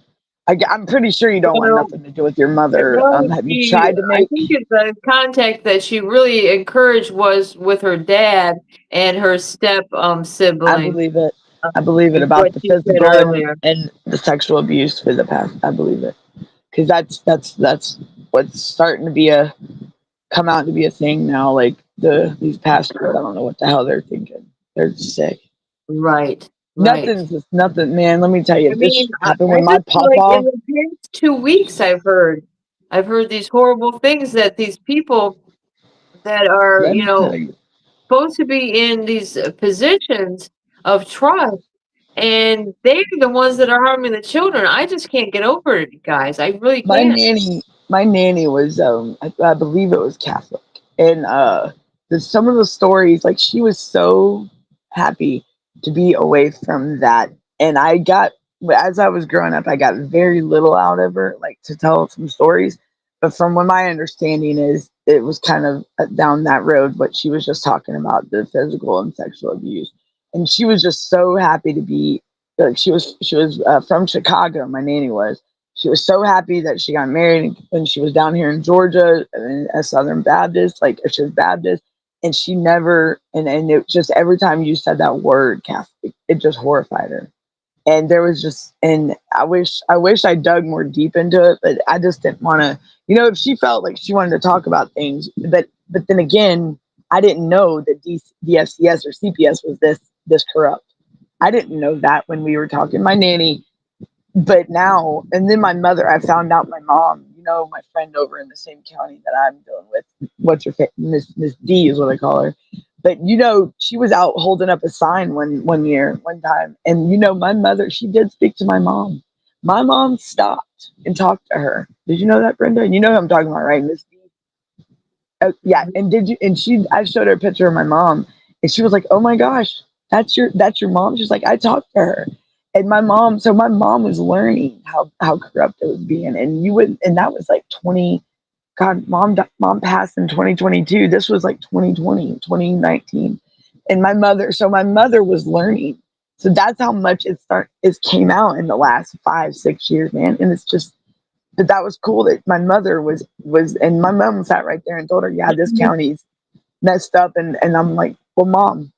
I'm pretty sure you don't want Well, nothing to do with your I mother. know Have you tried to I make? think it's the contact that she really encouraged was with her dad and her step I sibling, believe it. I believe it is what about the she said physical earlier. and the sexual abuse for the past. I believe it, because that's what's starting to be a come out to be a thing now. Like these pastors, I don't know what the hell they're thinking. They're sick. Right, right. Nothing's just nothing, man. Let me tell you, I if mean, this happened I with my just like in papa, the past 2 weeks, I've heard these horrible things that these people that are, let me tell you. supposed to be in these positions of trust, and they're the ones that are harming the children. I just can't get over it, guys. I really can't. My nanny was I believe it was Catholic, and some of the stories, like, she was so happy to be away from that, and I got, as I was growing up, I got very little out of her, like, to tell some stories, but from what my understanding is, it was kind of down that road, what she was just talking about, the physical and sexual abuse, and she was just so happy to be, like, she was from Chicago, my nanny was. She was so happy that she got married, and she was down here in Georgia, and a Southern Baptist, like, she was Baptist, and she never, and it just, every time you said that word, Catholic, it just horrified her. And there was just, and I wish I dug more deep into it, but I just didn't want to, if she felt like she wanted to talk about things, but then again, I didn't know that DFCS or CPS was this corrupt. I didn't know that when we were talking. My nanny, but now, and then my mother, I found out my mom, my friend over in the same county that I'm dealing with, Miss D is what I call her. But she was out holding up a sign one time, and my mother, she did speak to my mom. My mom stopped and talked to her. Did you know that, Brenda? You know who I'm talking about, right, Miss D? Yeah, and did you? And I showed her a picture of my mom, and she was like, "Oh my gosh, that's your mom." She's like, "I talked to her," and my mom was learning how corrupt it was being, and and that was like 20. God, mom passed in 2022. This was like 2020, 2019, and my mother was learning. So that's how much it came out in the last 5-6 years, man, and it's just. But that was cool that my mother was, and my mom sat right there and told her, yeah, this county's messed up. And I'm like, well, mom,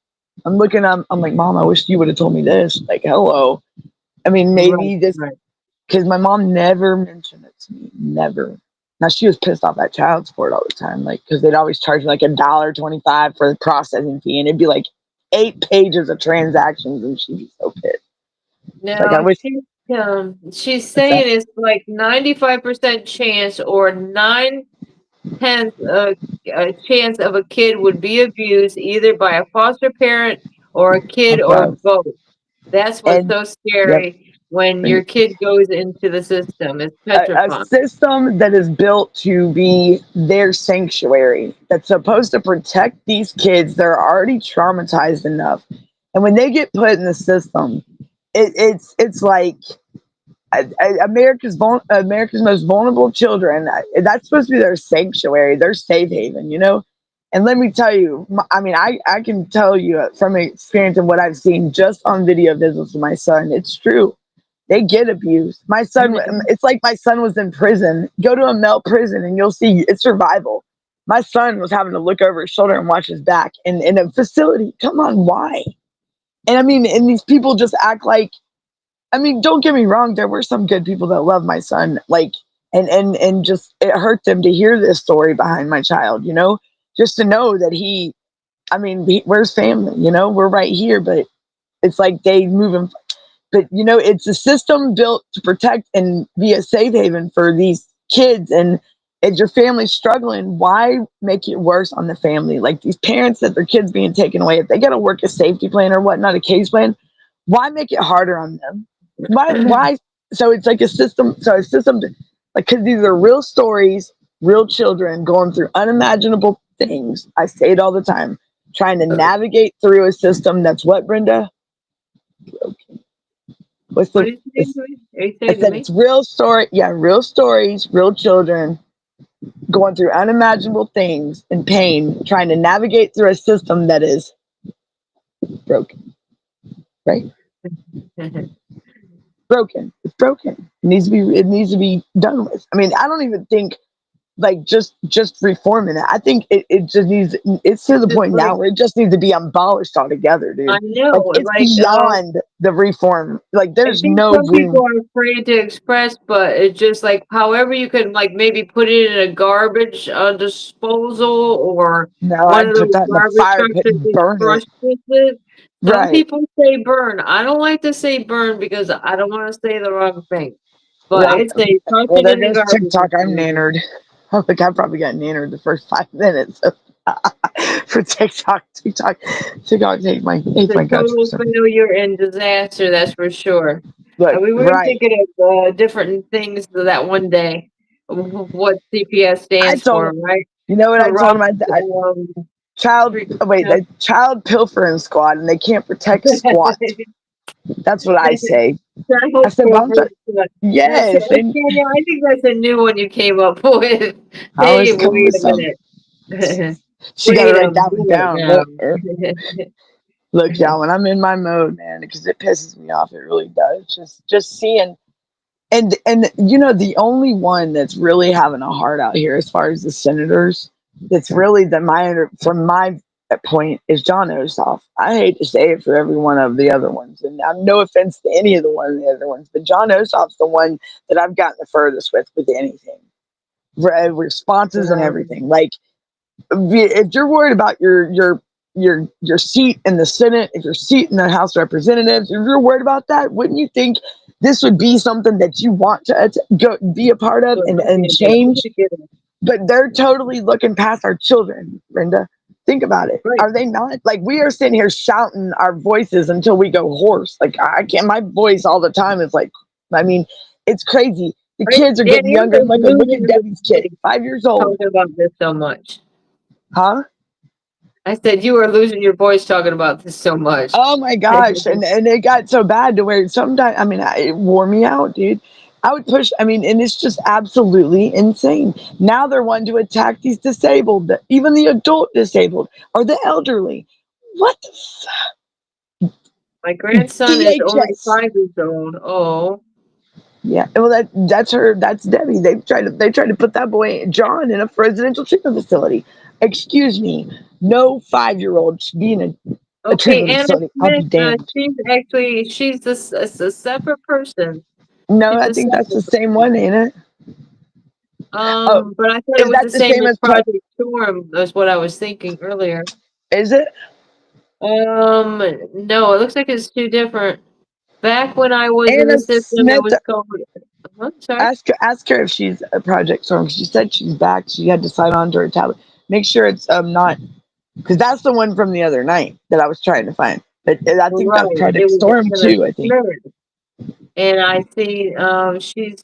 I'm like, Mom, I wish you would have told me this. Like, hello. I mean, Right, maybe this, right. because my mom never mentioned it to me. Never. Now, she was pissed off at child support all the time, like, because they'd always charge like $1.25 for the processing fee. And it'd be like 8 pages of transactions. And she'd be so pissed. Like, I Now wish. she's What's saying that? it's like 95% chance or 9/10 a chance of a kid would be abused either by a foster parent or a kid or Above. both. That's what's And, so yep. scary when your kid goes into the system. It's A petrifying. system that is built to be their sanctuary, that's supposed to protect these kids. They're already traumatized enough, and when they get put in the system, it's like America's most vulnerable children. That's supposed to be their sanctuary, their safe haven, And let me tell you, I mean, I can tell you from experience and what I've seen just on video visits with my son. It's true. They get abused. My son, it's like my son was in prison. Go to a male prison and you'll see it's survival. My son was having to look over his shoulder and watch his back in a facility. Come on, why? And I mean, and these people just act like, I mean, don't get me wrong, there were some good people that love my son, like, and just, it hurt them to hear this story behind my child, just to know that where's family, we're right here, but it's like they move him. But it's a system built to protect and be a safe haven for these kids. And if your family's struggling, why make it worse on the family? Like, these parents that their kids being taken away, if they got to work a safety plan or whatnot, a case plan, why make it harder on them? Why? So it's like a system. So a system, like, because these are real stories, real children going through unimaginable things. I say it all the time, trying to navigate through a system that's what, Brenda? What's What the? are you saying to me? Are you I saying to said me? it's real story. Yeah, real stories, real children going through unimaginable things and pain, trying to navigate through a system that is broken. Right? Broken. It's broken. It needs to be done with. I mean, I don't even think like just reforming it. I think it just needs. It's to the Just point like, now where it just needs to be abolished altogether, I dude. Like, know, it's like, beyond the reform. Like, I there's think no some people room. are afraid to express, but it's just like however you could like maybe put it in a garbage disposal or No, one I'd of put those that in the garbage fire trucks pit that and gets burn it. crushed with it. Some Right. people say burn. I don't like to say burn because I don't want to say the wrong thing. But Well, I'd say toss well, it there in the goes garbage TikTok. I'm disposal. nannered. I think I probably got nannered the first 5 minutes. For TikTok, hates my The guts for total some reason. failure and disaster, that's for sure. Look, We were right. thinking of different things that one day, what CPS I stands told for, him, right? you know what I told him? Corrupt, Wait, the child pilfering squad, and they can't protect squat. That's what I say. I said, well, That's yes, and Daniel, I think that's a new one you came up with. I Hey, was coming wait with a some. minute. She got to Wait a write that one minute down. now. Look, y'all, when I'm in my mode, man, because it pisses me off, it really does. Just seeing, and you know, the only one that's really having a heart out here, as far as the senators, that's really from my point, is John Ossoff. I hate to say it for every one of the other ones, and I'm no offense to any of the other ones, but John Ossoff's the one that I've gotten the furthest with anything, responses and everything. Like, if you're worried about your seat in the Senate, if your seat in the House of Representatives, if you're worried about that, wouldn't you think this would be something that you want to go be a part of and change? But they're totally looking past our children, Brenda. Think about it. Right. Are they not? Like, we are sitting here shouting our voices until we go hoarse. Like, I can't, my voice all the time is like, I mean, it's crazy. The Right? kids are getting Daniel, younger. Look at Debbie's kid, 5 years old. talking about this so much. Huh? I said you were losing your voice talking about this so much. Oh my gosh. And it got so bad to where sometimes, I mean, it wore me out, dude. I would push, I mean, and it's just absolutely insane. Now they're wanting to attack these disabled, even the adult disabled or the elderly. What the My grandson is only DHS? 5 years old. Oh, Yeah, well, that's Debbie. They tried to put that boy John in a residential treatment facility. Excuse me, no 5-year-old should be in a okay. treatment Anna facility. I'll be Smith, damned. she's a separate person. No, She's I a think that's the separate same one, ain't it? Oh, But I thought it is was that the the same same as as Project Storm. That's what I was thinking earlier. Is it? No, it looks like it's two different. Back when I was in Anna the system, it Smith? was called. Sorry. Ask her if she's a Project Storm. She said she's back. She had to sign on to her tablet. Make sure it's not, because that's the one from the other night that I was trying to find. But I think Right. that's It Project was Storm Anna too. I think. Smith. And I see she's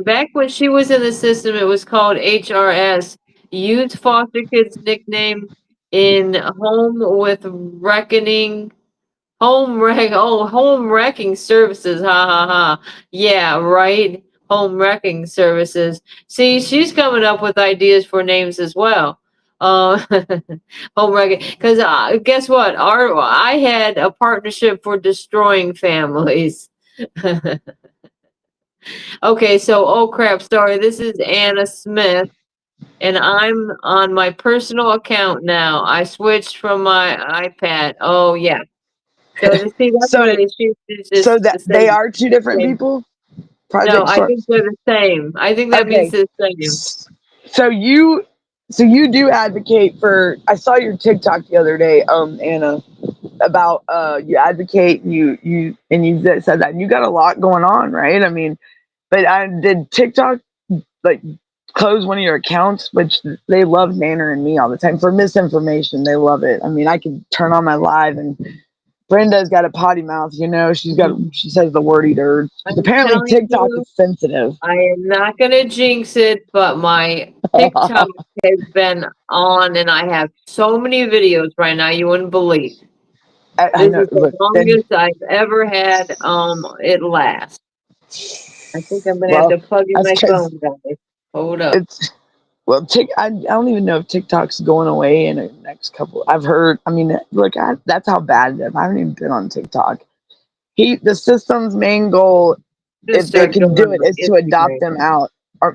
back when she was in the system, it was called HRS, Youth Foster Kids Nickname in Home with Reckoning home wrecking services. Ha ha ha. Yeah, right. Home wrecking services. See, she's coming up with ideas for names as well. Uh, home wrecking. Because guess what? I had a partnership for destroying families. Okay, so oh crap, sorry. This is Anna Smith, and I'm on my personal account now. I switched from my iPad. Oh yeah. So to see that's So why it's so just that the they same. are two different same. people. No, Project I Storm. think they're the same. I think that means Okay. the same. So you do advocate for. I saw your TikTok the other day, Anna, about you advocate you and you said that you got a lot going on, right? I mean, but I did TikTok like close one of your accounts, which they love nannering me all the time for misinformation. They love it. I mean, I could turn on my live and Brenda's got a potty mouth, you know. She says the wordy words. I'm Apparently telling TikTok you, is sensitive. I am not gonna jinx it, but my TikTok has been on, and I have so many videos right now you wouldn't believe. I This know. is the Look, then, longest I've ever had. It lasts. I think I'm gonna have well, to plug in that's my because phone, guys. Hold up. it's well. I don't even know if TikTok's going away in the next couple. I've heard. I mean, look, that's how bad it is. I haven't even been on TikTok. The system's main goal, Just if they start can doing do it, my is to adopt Instagram. them out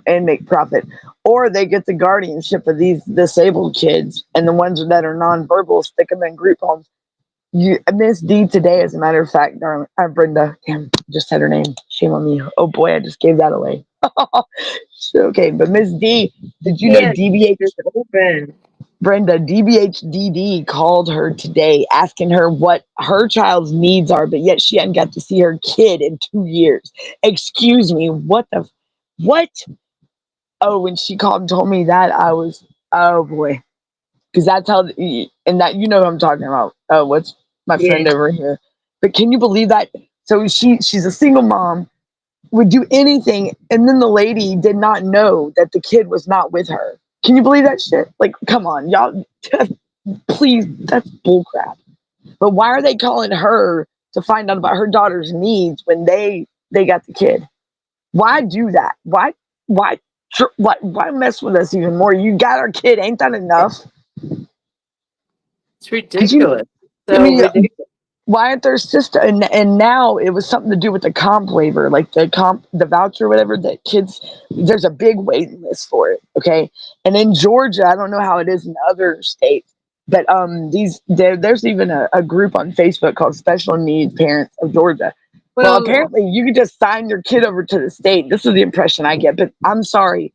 and make profit, or they get the guardianship of these disabled kids and the ones that are nonverbal, stick them in group homes. Miss D today, as a matter of fact, darling, Brenda, damn, just said her name. Shame on me. Oh boy, I just gave that away. Okay, but Miss D, did you know Yeah, DBH just open. Brenda DBHDD called her today, asking her what her child's needs are, but yet she hadn't got to see her kid in 2 years. Excuse me, what? Oh, when she called and told me that, I was, oh boy. because that's how, and that, you know what I'm talking about. What's my Yeah. friend over here? But can you believe that? So she's a single mom, would do anything, and then the lady did not know that the kid was not with her. Can you believe that shit? Like, come on, y'all, please, that's bullcrap. But why are they calling her to find out about her daughter's needs when they got the kid? Why do that? Why mess with us even more? You got our kid, ain't that enough? It's Could you? ridiculous. I So mean, ridiculous. why aren't there system? And now it was something to do with the comp waiver, like the voucher, or whatever. That kids, there's a big waiting list for it. Okay, and in Georgia, I don't know how it is in other states, but there's even a group on Facebook called Special Needs Parents of Georgia. Well, Well, apparently you could just sign your kid over to the state. This is the impression I get, but I'm sorry.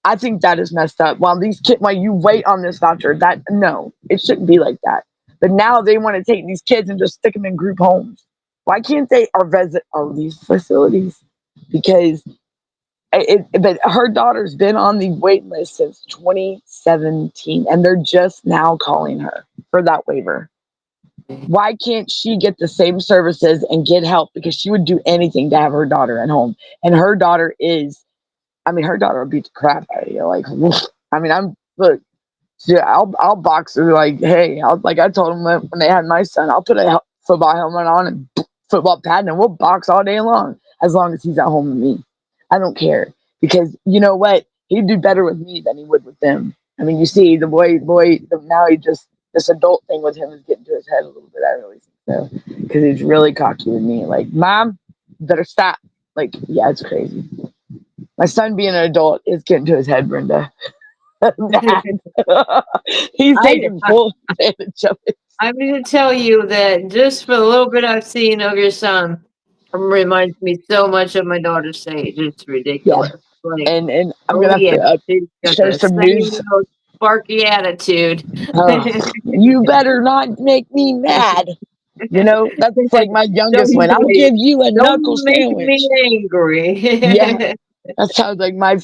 I think that is messed up. While you wait on this voucher, no, it shouldn't be like that. But now they want to take these kids and just stick them in group homes. Why can't they visit these facilities? Because but her daughter's been on the wait list since 2017, and they're just now calling her for that waiver. Why can't she get the same services and get help? Because she would do anything to have her daughter at home, and her daughter is. I mean, her daughter will beat the crap out of you. Like, I mean, look. Yeah, I'll box her like, hey, like I told them when they had my son, I'll put a football helmet on and football pad, and we'll box all day long as long as he's at home with me. I don't care, because you know what? He'd do better with me than he would with them. I mean, you see, now he just, this adult thing with him is getting to his head a little bit. I really think so, because he's really cocky with me. Like, Mom, better stop. Like, yeah, it's crazy. My son being an adult is getting to his head, Brenda. He's I, taking full advantage of it. I'm going to tell you that just for the little bit I've seen of your son, reminds me so much of my daughter's Sage. It's Yeah, ridiculous. Like, and I'm oh gonna have yeah, to she's got show the some same news. old sparky attitude. You better not make me mad. You know, that's like my youngest one. I'll give you a knuckle Don't make me sandwich. Yeah, angry. that sounds like my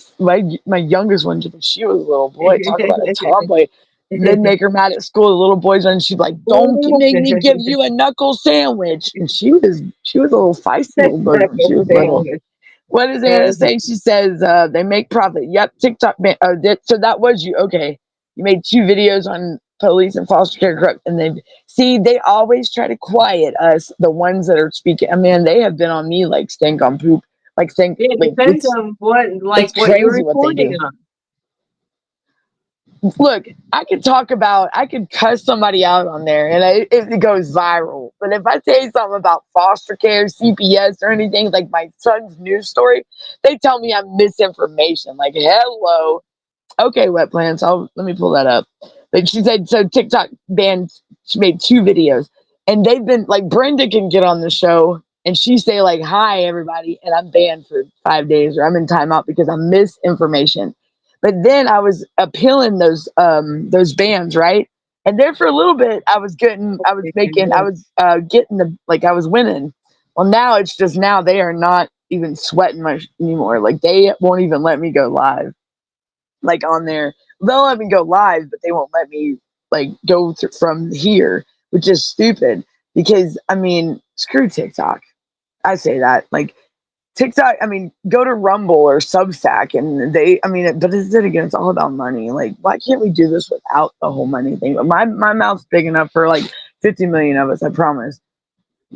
youngest one. When she was a little boy, talk about a tomboy. They'd make her mad at school. The little boys, and she'd be like, "Don't make me give you a knuckle sandwich." And she was a little feisty little booger when she was little. What is Anna saying? She says they make profit. Yep, TikTok. So that was you. Okay, you made 2 videos on police and foster care corrupt, and they always try to quiet us, the ones that are speaking. I mean, they have been on me like stink on poop. Like Yeah, it like depends on it's what you're crazy what they reporting do. on. Look, I could cuss somebody out on there, and it goes viral. But if I say something about foster care, CPS, or anything like my son's news story, they tell me I'm misinformation. Like, hello, okay, wet plants. Let me pull that up. But she said so. TikTok banned. She made 2 videos, and they've been like, Brenda can get on the show and she say like, "Hi everybody," and I'm banned for 5 days, or I'm in timeout because I'm misinformation. But then I was appealing those bans, right? And there for a little bit, I was getting the, like, I was winning. Well, now it's just, now they are not even sweating much anymore. Like, they won't even let me go live, like, on there. They'll let me go live, but they won't let me like go from here, which is stupid. Because I mean, screw TikTok. I say that, like, TikTok, I mean, go to Rumble or Substack, and but it's all about money. Like, why can't we do this without the whole money thing? But my mouth's big enough for like 50 million of us, I promise.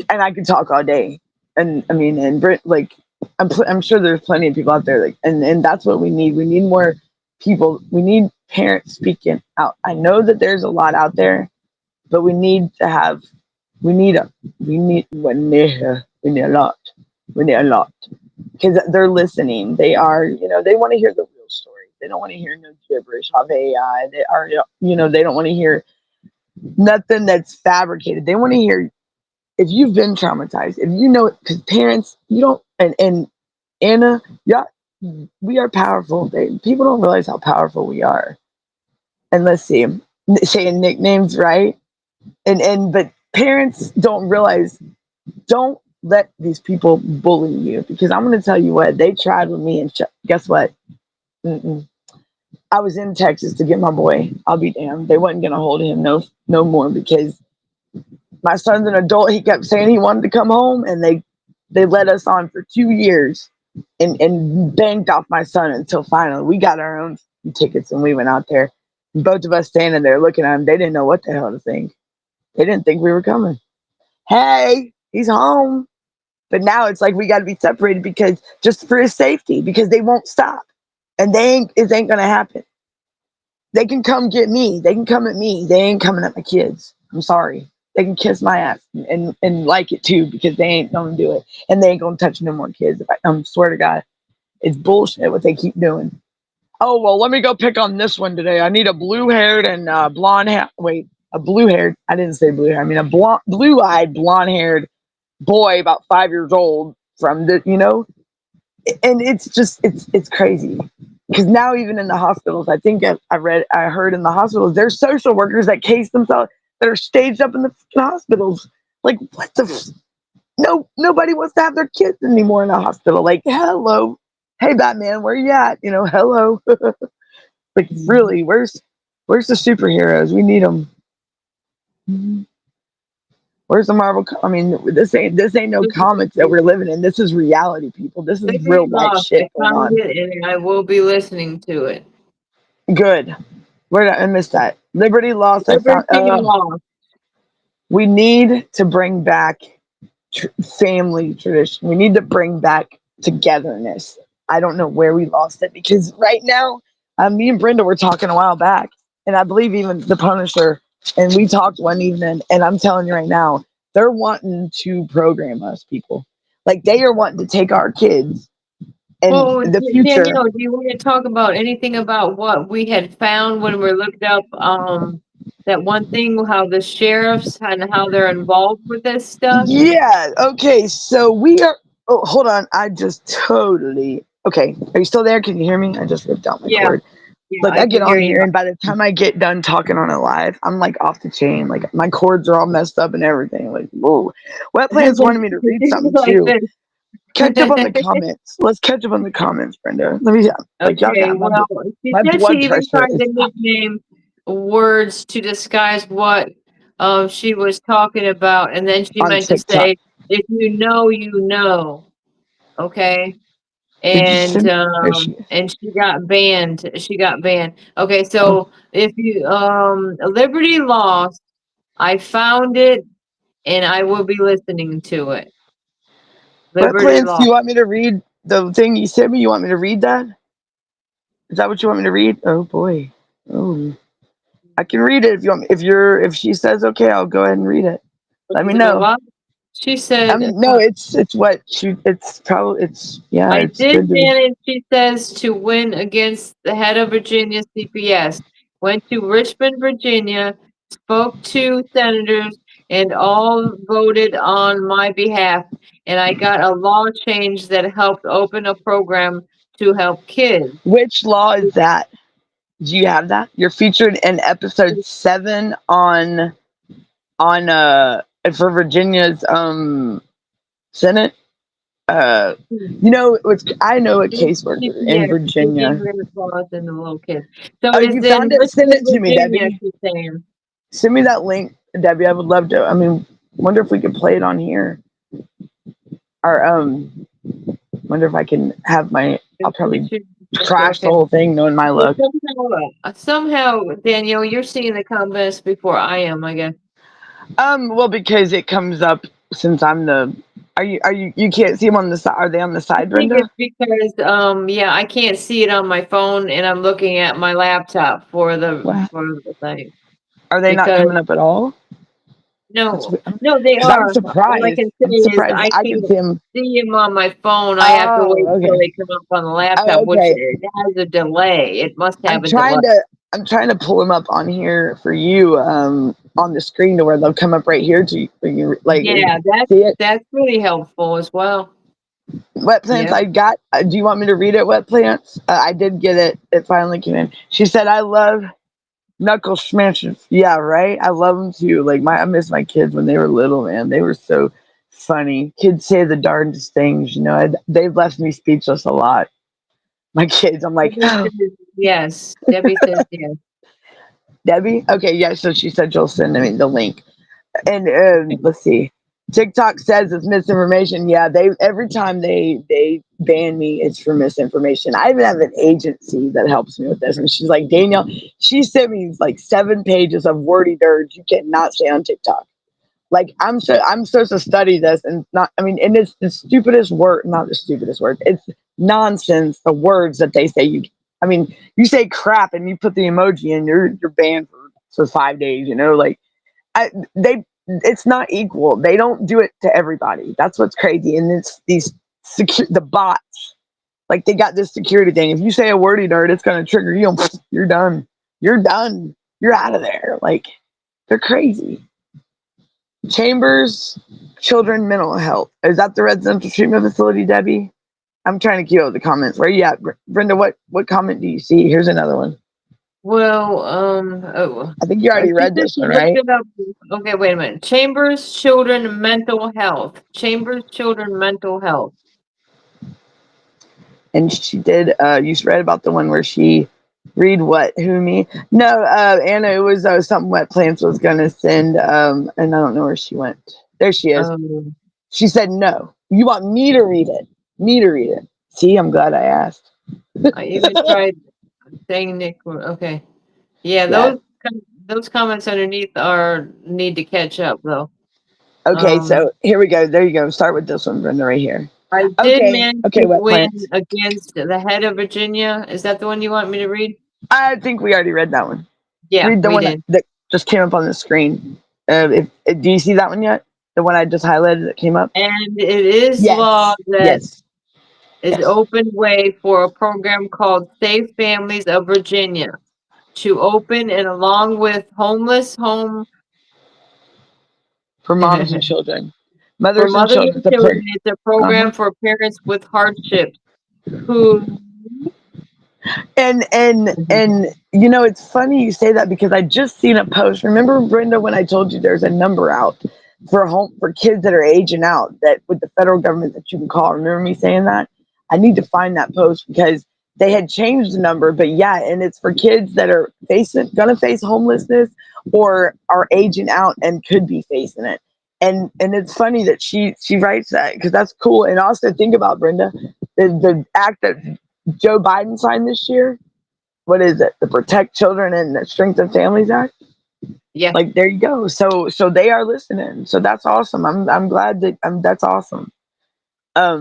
And I could talk all day. And I mean, and like, I'm sure there's plenty of people out there, like, and that's what we need. We need more people. We need parents speaking out. I know that there's a lot out there, but we need a lot. We need a lot, because they're listening. They are, they want to hear the real story. They don't want to hear no gibberish of AI. They are, they don't want to hear nothing that's fabricated. They want to hear, if you've been traumatized, if you know it, because parents, you don't, and Anna, yeah, we are powerful. People don't realize how powerful we are. And let's see, saying nicknames, right? But parents don't realize, don't let these people bully you, because I'm going to tell you what, they tried with me, and guess what? Mm-mm. I was in Texas to get my boy. I'll be damned. They wasn't gonna hold him no more because my son's an adult. He kept saying he wanted to come home, and they let us on for 2 years and banked off my son until finally we got our own tickets and we went out there. Both of us standing there looking at him. They didn't know what the hell to think. They didn't think we were coming. Hey, he's home. But now it's like we got to be separated because just for his safety, because they won't stop, and it ain't gonna happen. They can come get me. They can come at me. They ain't coming at my kids. I'm sorry. They can kiss my ass and like it too because they ain't gonna do it, and they ain't gonna touch no more kids. I swear to God, it's bullshit what they keep doing. Oh well, let me go pick on this one today. I need a blue-haired and blonde hair. Wait, a blue-haired. I didn't say blue hair. I mean a blue-eyed, blonde-haired boy about 5 years old from the and it's just it's crazy because now even in the hospitals, I think I heard in the hospitals there's social workers that case themselves that are staged up in the hospitals. Like what the nobody wants to have their kids anymore in a hospital. Like hello, hey Batman, where you at? Hello. Like really, where's the superheroes? We need them. Where's the Marvel? I mean, this ain't no comics that we're living in. This is reality, people. This is real Liberty life Lost. shit I going found on. it, and I will be listening to it. Good. Where did I miss that? Liberty Lost. I found. Liberty Lost. We need to bring back family tradition. We need to bring back togetherness. I don't know where we lost it because right now, me and Brenda were talking a while back, and I believe even the Punisher, and we talked one evening, and I'm telling you right now, they're wanting to program us, people. Like they are wanting to take our kids and Well, the future. Danielle, do you want to talk about anything about what we had found when we looked up that one thing, how the sheriffs and how they're involved with this stuff? Yeah. Okay. So we are. Oh, hold on. I just totally. Okay. Are you still there? Can you hear me? I just ripped out my Yeah, cord. yeah, Look, I I get can hear on you. here, and by the time I get done talking on it live, I'm like off the chain. Like my cords are all messed up and everything. Like, whoa. Wet Plants wanted me to read something Like too. this. Catch up on the comments. Let's catch up on the comments, Brenda. Let me. Like y'all Okay, got well, she my said she blood even pressure tried is to nickname words to disguise what she was talking about, and then she on meant to TikTok. say, "If you know, you know." Okay, Did you send? There she is. and she got banned. She got banned. Okay, Oh. so if you Liberty Lost, I found it, and I will be listening to it. Wet Liberty Plants. Do Lost. you want me to read the thing you sent me? You want me to read that? Is that what you want me to read? Oh boy. Oh, I can read it if you want me. If she says okay, I'll go ahead and read it. Let me know. What? She said, No, it's what she. It's probably yeah. I It's did good to. manage, she says, to win against the head of Virginia CPS. Went to Richmond, Virginia, spoke to senators, and all voted on my behalf. And I got a law change that helped open a program to help kids. Which law is that? Do you have that? You're featured in episode 7 on for Virginia's Senate. I know a caseworker in CPS, Virginia. Virginia laws and the little kids. So Oh, it's you in found it? Send Richmond, it to me, Virginia, Debbie. she's saying. Send me that link, Debbie. I would love to. I mean, wonder if we could play it on here. Or wonder if I can have my. I'll probably crash the whole thing knowing my luck. Somehow, Danielle, you're seeing the comments before I am, I guess. Well, because it comes up since I'm the. Are you can't see them on the side? Are they on the I side, think Brenda? it's because, yeah, I can't see it on my phone, and I'm looking at my laptop for the thing. Are they not Because coming up at all? no, they Because I'm are. All I surprised. can say I'm is surprised. I I can can't see them. see them on my phone. I have to wait Oh, until okay. they come up on the laptop, Oh, which okay. it has a delay. It must have I'm a delay. trying to pull them up on here for you on the screen to where they'll come up right here to you. Like Yeah, see it. that's really helpful as well. Wet Plants, Yeah. I got. Do you want me to read it, Wet Plants? I did get it. It finally came in. She said, "I love knuckle smashes." Yeah, right. I love them too. Like I miss my kids when they were little, man. They were so funny. Kids say the darndest things. They've left me speechless a lot. My kids, I'm like, Yes. Debbie says yes. Debbie? Okay, yeah. So she said she'll send me the link. And let's see. TikTok says it's misinformation. Yeah, they every time they ban me, it's for misinformation. I even have an agency that helps me with this, and she's like, Danielle, she sent me like 7 pages of wordy dirge you cannot say on TikTok. Like I'm supposed to study this and not. I mean, and it's the stupidest word, not the stupidest word. It's nonsense. The words that they say. I mean, you say crap and you put the emoji in, you're banned for 5 days. You know, like it's not equal. They don't do it to everybody. That's what's crazy. And it's the bots. Like they got this security thing. If you say a wordy nerd, it's gonna trigger you. You're done. You're done. You're out of there. Like they're crazy. Chambers Children Mental Health. Is that the residential treatment facility, Debbie? I'm trying to keep up the comments. Where you at, Brenda? What comment do you see? Here's another one. Well, I think you already she read said this she one, looked right? it up. Okay, wait a minute. Chambers Children Mental Health. Chambers Children Mental Health. And she did. You read about the one where she read what? Who me? No, Anna. It was something Wet Plants was gonna send. And I don't know where she went. There she is. She said no. You want me to read it? Me to read it? See, I'm glad I asked. I even tried saying Nick. Okay. Yeah, Yeah. those comments underneath are need to catch up though. Okay, so here we go. There you go. Start with this one, Brenda, right here. I did Okay. manage Okay, to Wet win Plants. against the head of Virginia. Is that the one you want me to read? I think we already read that one. Yeah, Read the we one did. that just came up on the screen. Do you see that one yet? The one I just highlighted that came up? And it is Yes. law that Yes. is Yes. open way for a program called Safe Families of Virginia to open, and along with homeless home For moms and for children. Mothers and mothers children. and children. It's a Uh-huh. program for parents with hardships who And you know, it's funny you say that because I just seen a post. Remember, Brenda, when I told you there's a number out for kids that are aging out that with the federal government that you can call. Remember me saying that? I need to find that post because they had changed the number, but yeah, and it's for kids that are gonna face homelessness or are aging out and could be facing it. And it's funny that she writes that because that's cool. And also think about, Brenda, the act that Joe Biden signed this year. What is it? The Protect Children and the Strengthen Families Act. yeah. Like there you go. So they are listening. So that's awesome. I'm glad that that's awesome.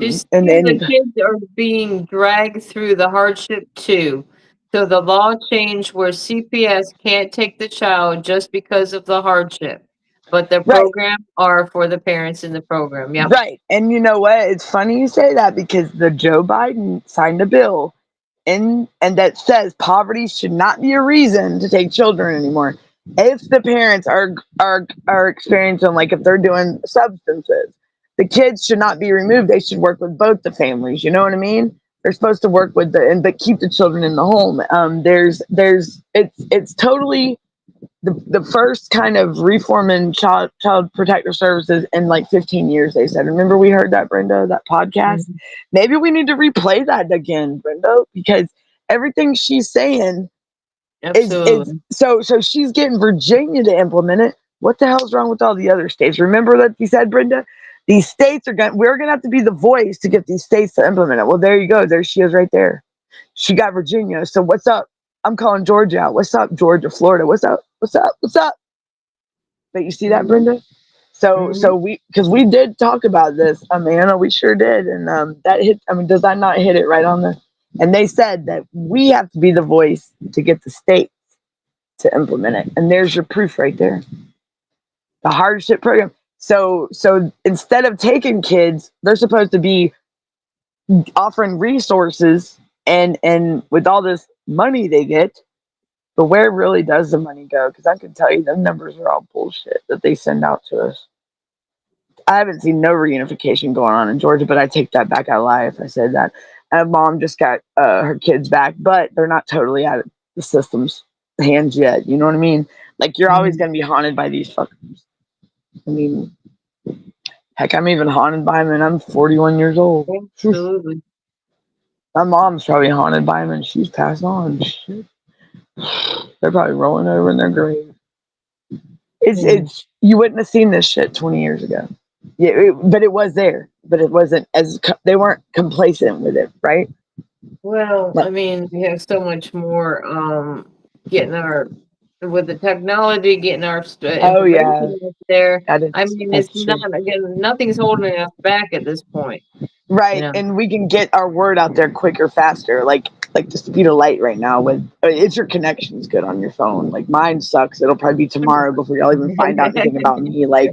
She says And the then kids are being dragged through the hardship too. So the law changed where CPS can't take the child just because of the hardship. But the right, program are for the parents in the program. Yep. right. And you know what? It's funny you say that because the Joe Biden signed a bill and that says poverty should not be a reason to take children anymore. If the parents are experiencing, like if they're doing substances, the kids should not be removed. They should work with both the families. You know what I mean? They're supposed to work with but keep the children in the home. It's totally the first kind of reform in child protective services in like 15 years, they said. Remember we heard that, Brenda, that podcast? Mhm. Maybe we need to replay that again, Brenda, because everything she's saying is Absolutely. so she's getting Virginia to implement it. What the hell's wrong with all the other states? Remember that you said, Brenda? These states we're gonna have to be the voice to get these states to implement it. Well, there you go. There she is right there. She got Virginia. So what's up? I'm calling Georgia out. What's up, Georgia, Florida? What's up? What's up? What's up? But you see that, Brenda? So Mhm. because we did talk about this, Anna, we sure did, and that hit. I mean, does that not hit it right on the? And they said that we have to be the voice to get the states to implement it, and there's your proof right there. The hardship program. So instead of taking kids, they're supposed to be offering resources, and with all this money they get. But where really does the money go? Because I can tell you, them numbers are all bullshit that they send out to us. I haven't seen no reunification going on in Georgia, but I take that back. I lie if I said that. And mom just got her kids back, but they're not totally out of the system's hands yet. You know what I mean? Like you're always Mhm. gonna be haunted by these fuckers. I mean, heck, I'm even haunted by them, and I'm 41 years old. Absolutely. My mom's probably haunted by them, and she's passed on. Shit. They're probably rolling over in their grave. It's you wouldn't have seen this shit 20 years ago. Yeah, but it was there. But it wasn't as they weren't complacent with it, right? Well, Like, I mean, we have so much more getting our with the technology, getting our oh yeah, information out there. I mean, it's that's not true. again, nothing's holding us back at this point. You Right, know, and we can get our word out there quicker, faster. Like the speed of light right now. With it's your connection's good on your phone. Like mine sucks. It'll probably be tomorrow before y'all even find out anything about me. Like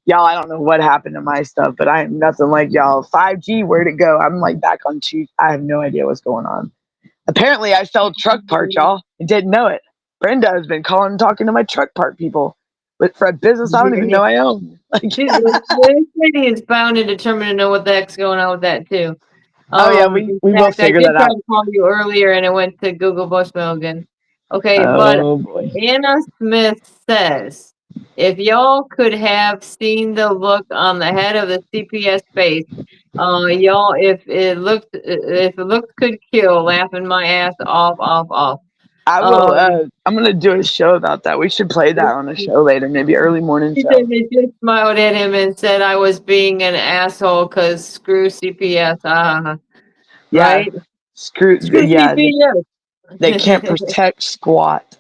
y'all, I don't know what happened to my stuff, but I am nothing like y'all. 5G, where'd it go? I'm like back on two. I have no idea what's going on. Apparently, I sell truck parts, y'all. I didn't know it. Brenda has been calling and talking to my truck part people, but for a business I don't even know I own. Like, this lady is bound and determined to know what the heck's going on with that too. oh yeah, In we will fact, I figure did that try out. to call you earlier and it went to Google voicemail again. Okay, but Oh boy. Anna Smith says, if y'all could have seen the look on the head of the CPS face, y'all, if it looked could kill, laughing my ass off. I will. Um, I'm gonna do a show about that. We should play that on a show later, maybe early morning she said show. they just smiled at him and said I was being an asshole because screw CPS. Yeah, Right? screw. Screw Yeah, CPS. they can't protect squat.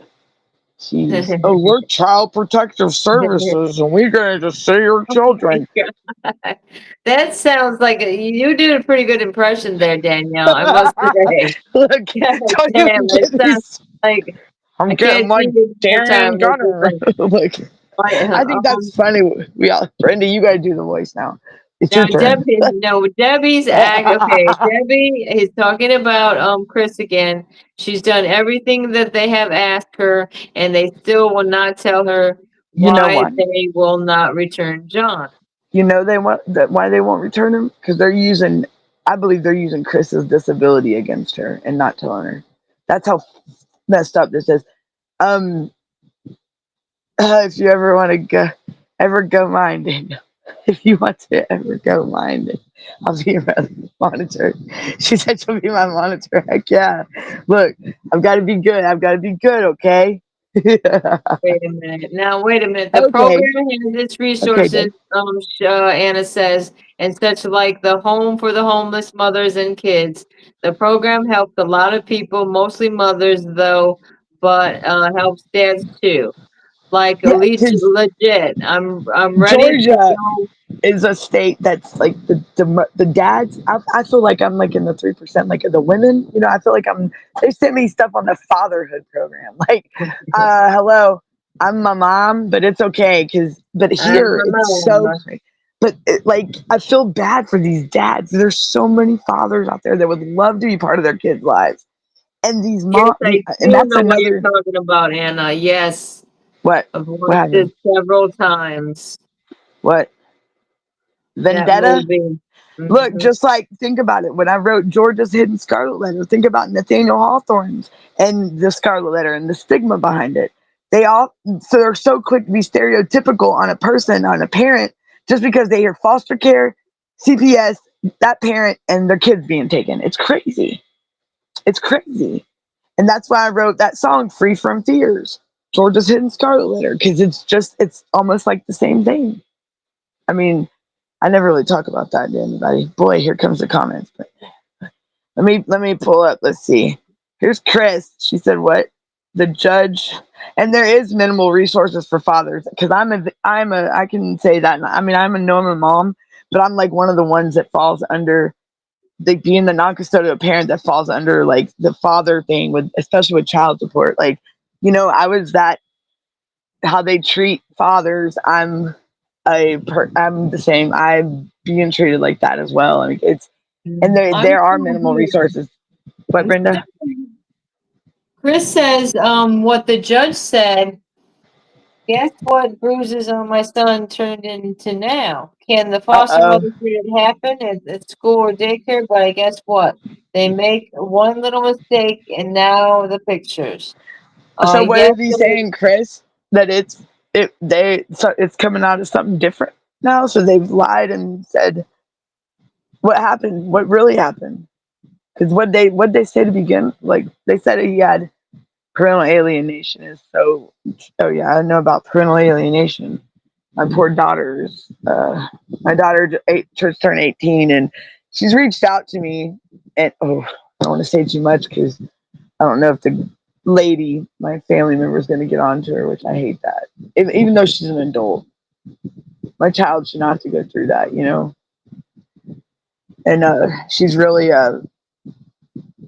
Jeez. Oh, we're child protective services, and we're gonna just see your Oh my children. God. That sounds like you did a pretty good impression there, Danielle. I must say. Look, God don't damn, even it get me. sounds like I'm I getting can't like see you the whole time. Darren It's just Gunner. Look, like, I think that's funny. We all, Brenda, you gotta do the voice now. It's now your turn. Debbie, no, Debbie's act. Okay, Debbie is talking about Chris again. She's done everything that they have asked her, and they still will not tell her You know why why? they will not return John. You know they want that why they won't return him because they're using. I believe they're using Chris's disability against her and not telling her. That's how messed up this is. Um, if you ever go minding, if you want to ever go minding, I'll be your monitor. She said she'll be my monitor. Heck yeah! Look, I've got to be good. I've got to be good. Okay. Wait a minute. Now, wait a minute. The Okay. program has its Okay, resources, babe. Anna says, and such like the Home for the Homeless Mothers and Kids. The program helped a lot of people, mostly mothers, though, but helps dads too. Like Yeah, because legit. I'm ready to Georgia go. is a state that's like the dads. I feel like I'm like in the 3%, like the women. You know, I feel like I'm. They sent me stuff on the fatherhood program. Like, hello, I'm my mom, but it's okay but I'm here a it's so. mom. But like, I feel bad for these dads. There's so many fathers out there that would love to be part of their kids' lives, and these Yes, and do that's know what you're another talking about, Anna. Yes, what I've what watched it happened? several times. What That vendetta? movie. Look, Mhm. just like think about it. When I wrote Georgia's Hidden Scarlet Letter, think about Nathaniel Hawthorne's and the Scarlet Letter and the stigma behind it. They're so quick to be stereotypical on a person, on a parent, just because they hear foster care, CPS, that parent, and their kids being taken. It's crazy. It's crazy. And that's why I wrote that song, Free from Fears, Georgia's Hidden Scarlet Letter, because it's almost like the same thing. I mean, I never really talk about that to anybody. Boy, here comes the comments. But let me pull up. Let's see. Here's Chris. She said, "What? The judge?" And there is minimal resources for fathers because I can say that. I mean, I'm a normal mom, but I'm like one of the ones that falls under like being the non-custodial parent that falls under like the father thing with especially with child support. Like, I was that how they treat fathers. I'm the same. I'm being treated like that as well. I mean, and I'm there are still minimal here. resources. What, I'm still Brenda? here. Chris says, what the judge said, guess what bruises on my son turned into now? Can the Uh foster oh. mother see it happen at school or daycare? But I guess what? They make one little mistake and now the pictures. So what is he Yesterday, saying, Chris? That it's coming out as something different now. So they've lied and said what happened, what really happened. Because what they say to begin, like they said he had parental alienation. Is so. Oh yeah, I know about parental alienation. My poor daughter's. My daughter just turned 18, and she's reached out to me. And oh, I don't want to say too much because I don't know if the lady, my family member, is going to get on to her, which I hate that. Even though she's an adult, my child should not have to go through that, you know. And she's really,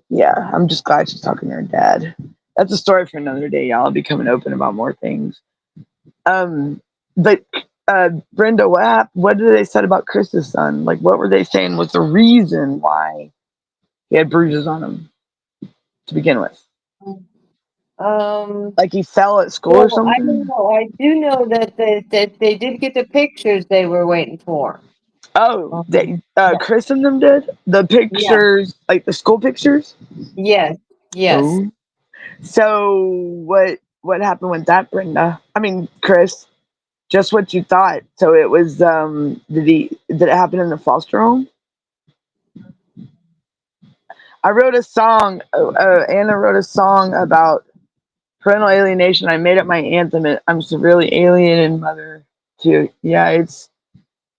yeah, I'm just glad she's talking to her dad. That's a story for another day, y'all. I'll be coming open about more things. But Brenda, what did they said about Chris's son? Like, what were they saying was the reason why he had bruises on him to begin with? Um, Like he fell at school or well, I don't something? know. I do know that they did get the pictures they were waiting for. Oh, they Yeah, Chris and them did the yeah, pictures, like the school pictures. yes, yes. Oh, so what happened with that, Brenda? I mean, Chris, just what you thought. So it was did it happen in the foster home? I wrote a song. Anna wrote a song about parental alienation. I made it my anthem. I'm severely alienated mother too. Yeah, it's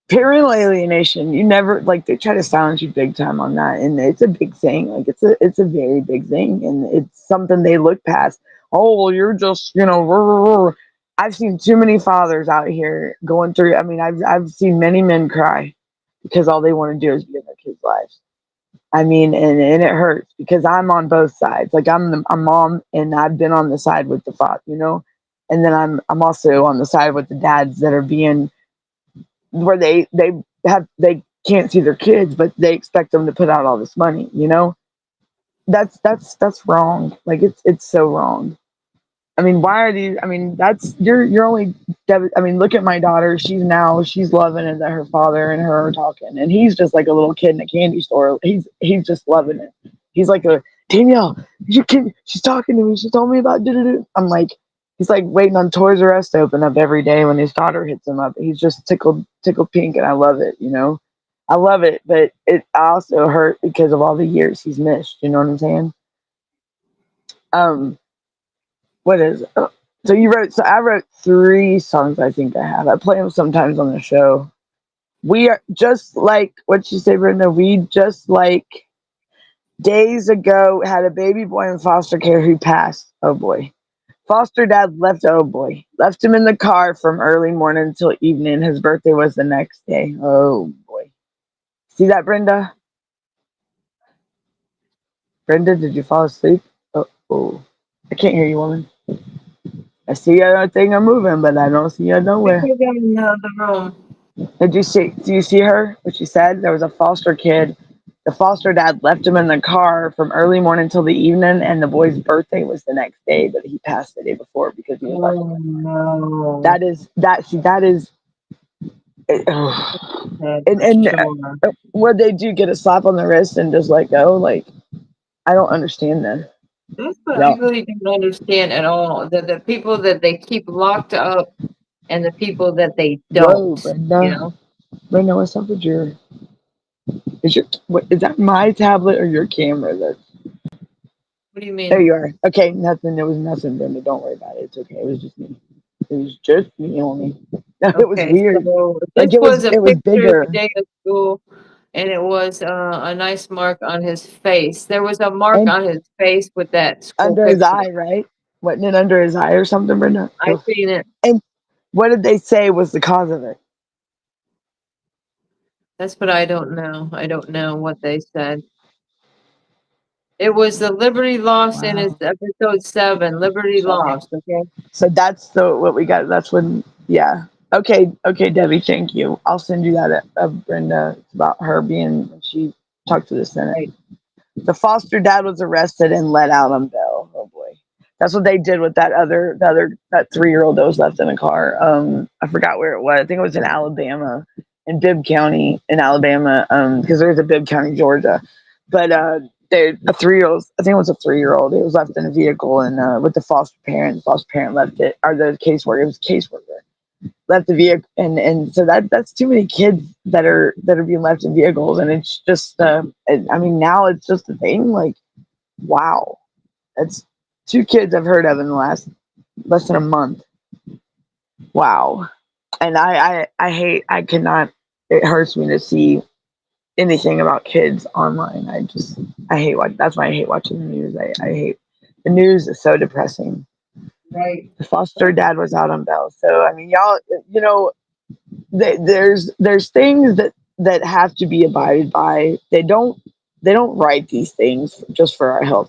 parental alienation. You never like they try to silence you big time on that, and it's a big thing. Like it's a very big thing, and it's something they look past. Oh well, you're just rah, rah, rah. I've seen too many fathers out here going through. I mean, I've seen many men cry because all they want to do is be in their kids' lives. I mean, and it hurts because I'm on both sides. Like I'm mom, and I've been on the side with the father, and then I'm also on the side with the dads that are being where they can't see their kids, but they expect them to put out all this money. That's wrong. Like it's so wrong. I mean, why are these? I mean, that's you're only. I mean, look at my daughter. She's loving it that her father and her are talking, and he's just like a little kid in a candy store. He's just loving it. He's like a Danielle. You can. She's talking to me. She told me about. I'm like, he's like waiting on Toys R Us to open up every day when his daughter hits him up. He's just tickled pink, and I love it. I love it, but it also hurt because of all the years he's missed. You know what I'm saying? Um what is it? So I wrote 3 songs. I think I have. I play them sometimes on the show. We are just like what you say, Brenda. We just like days ago had a baby boy in foster care who passed. Oh boy. Foster dad left. Oh boy, left him in the car from early morning until evening. His birthday was the next day. Oh boy. See that, Brenda? Brenda, did you fall asleep? Oh. I can't hear you, woman. I see a thing I'm moving, but I don't see her nowhere. Because I'm in the room. Do you see her? What she said? There was a foster kid. The foster dad left him in the car from early morning till the evening, and the boy's birthday was the next day, but he passed the day before because he was left. Oh no, That is that. See, that is. that's And for sure. what they do, get a slap on the wrist and just let go. Like I don't understand that. That's what I Yeah. really don't understand at all. The people that they keep locked up and the people that they Whoa, don't, you Brenda. know? Brenda, what's up with your? Is that my tablet or your camera? What do you There mean? you are. Okay, nothing. There was nothing, Brenda. Don't worry about it. It's okay. It was just me. It was just me only. It was Okay, weird. so Like this it was. was a It was picture of the bigger day of school, and it was a nice mark on his face. There was a mark and on his face with that school under his picture. eye, right? Wasn't it under his eye or something, Brenda? I Ugh. seen it. And what did they say was the cause of it? That's what I don't know. I don't know what they said. It was the Liberty Lost in his Wow. episode 7, Liberty So, Lost, okay? so that's what we got. That's when. Yeah. Okay. Okay, Debbie. Thank you. I'll send you that Brenda. It's about her being when she talked to the Senate. Right. The foster dad was arrested and let out on bail. Oh boy, that's what they did with that 3-year-old that was left in a car. I forgot where it was. I think it was in Alabama, in Bibb County in Alabama. Because there's a Bibb County, Georgia, but a 3-year-old. I think it was a 3-year-old. It was left in a vehicle and with the foster parent. The foster parent left it, or the caseworker. It was a caseworker. left the vehicle, and so that's too many kids that are being left in vehicles, and it's just I mean, now it's just a thing. Like, wow, that's 2 kids I've heard of in the last less than a month. Wow. And I hate, I cannot, it hurts me to see anything about kids online. I hate that's why I hate watching the news. I hate the news. Is so depressing. Right. The foster dad was out on bail. So I mean, y'all, you know, there's things that have to be abided by. They don't write these things just for our health.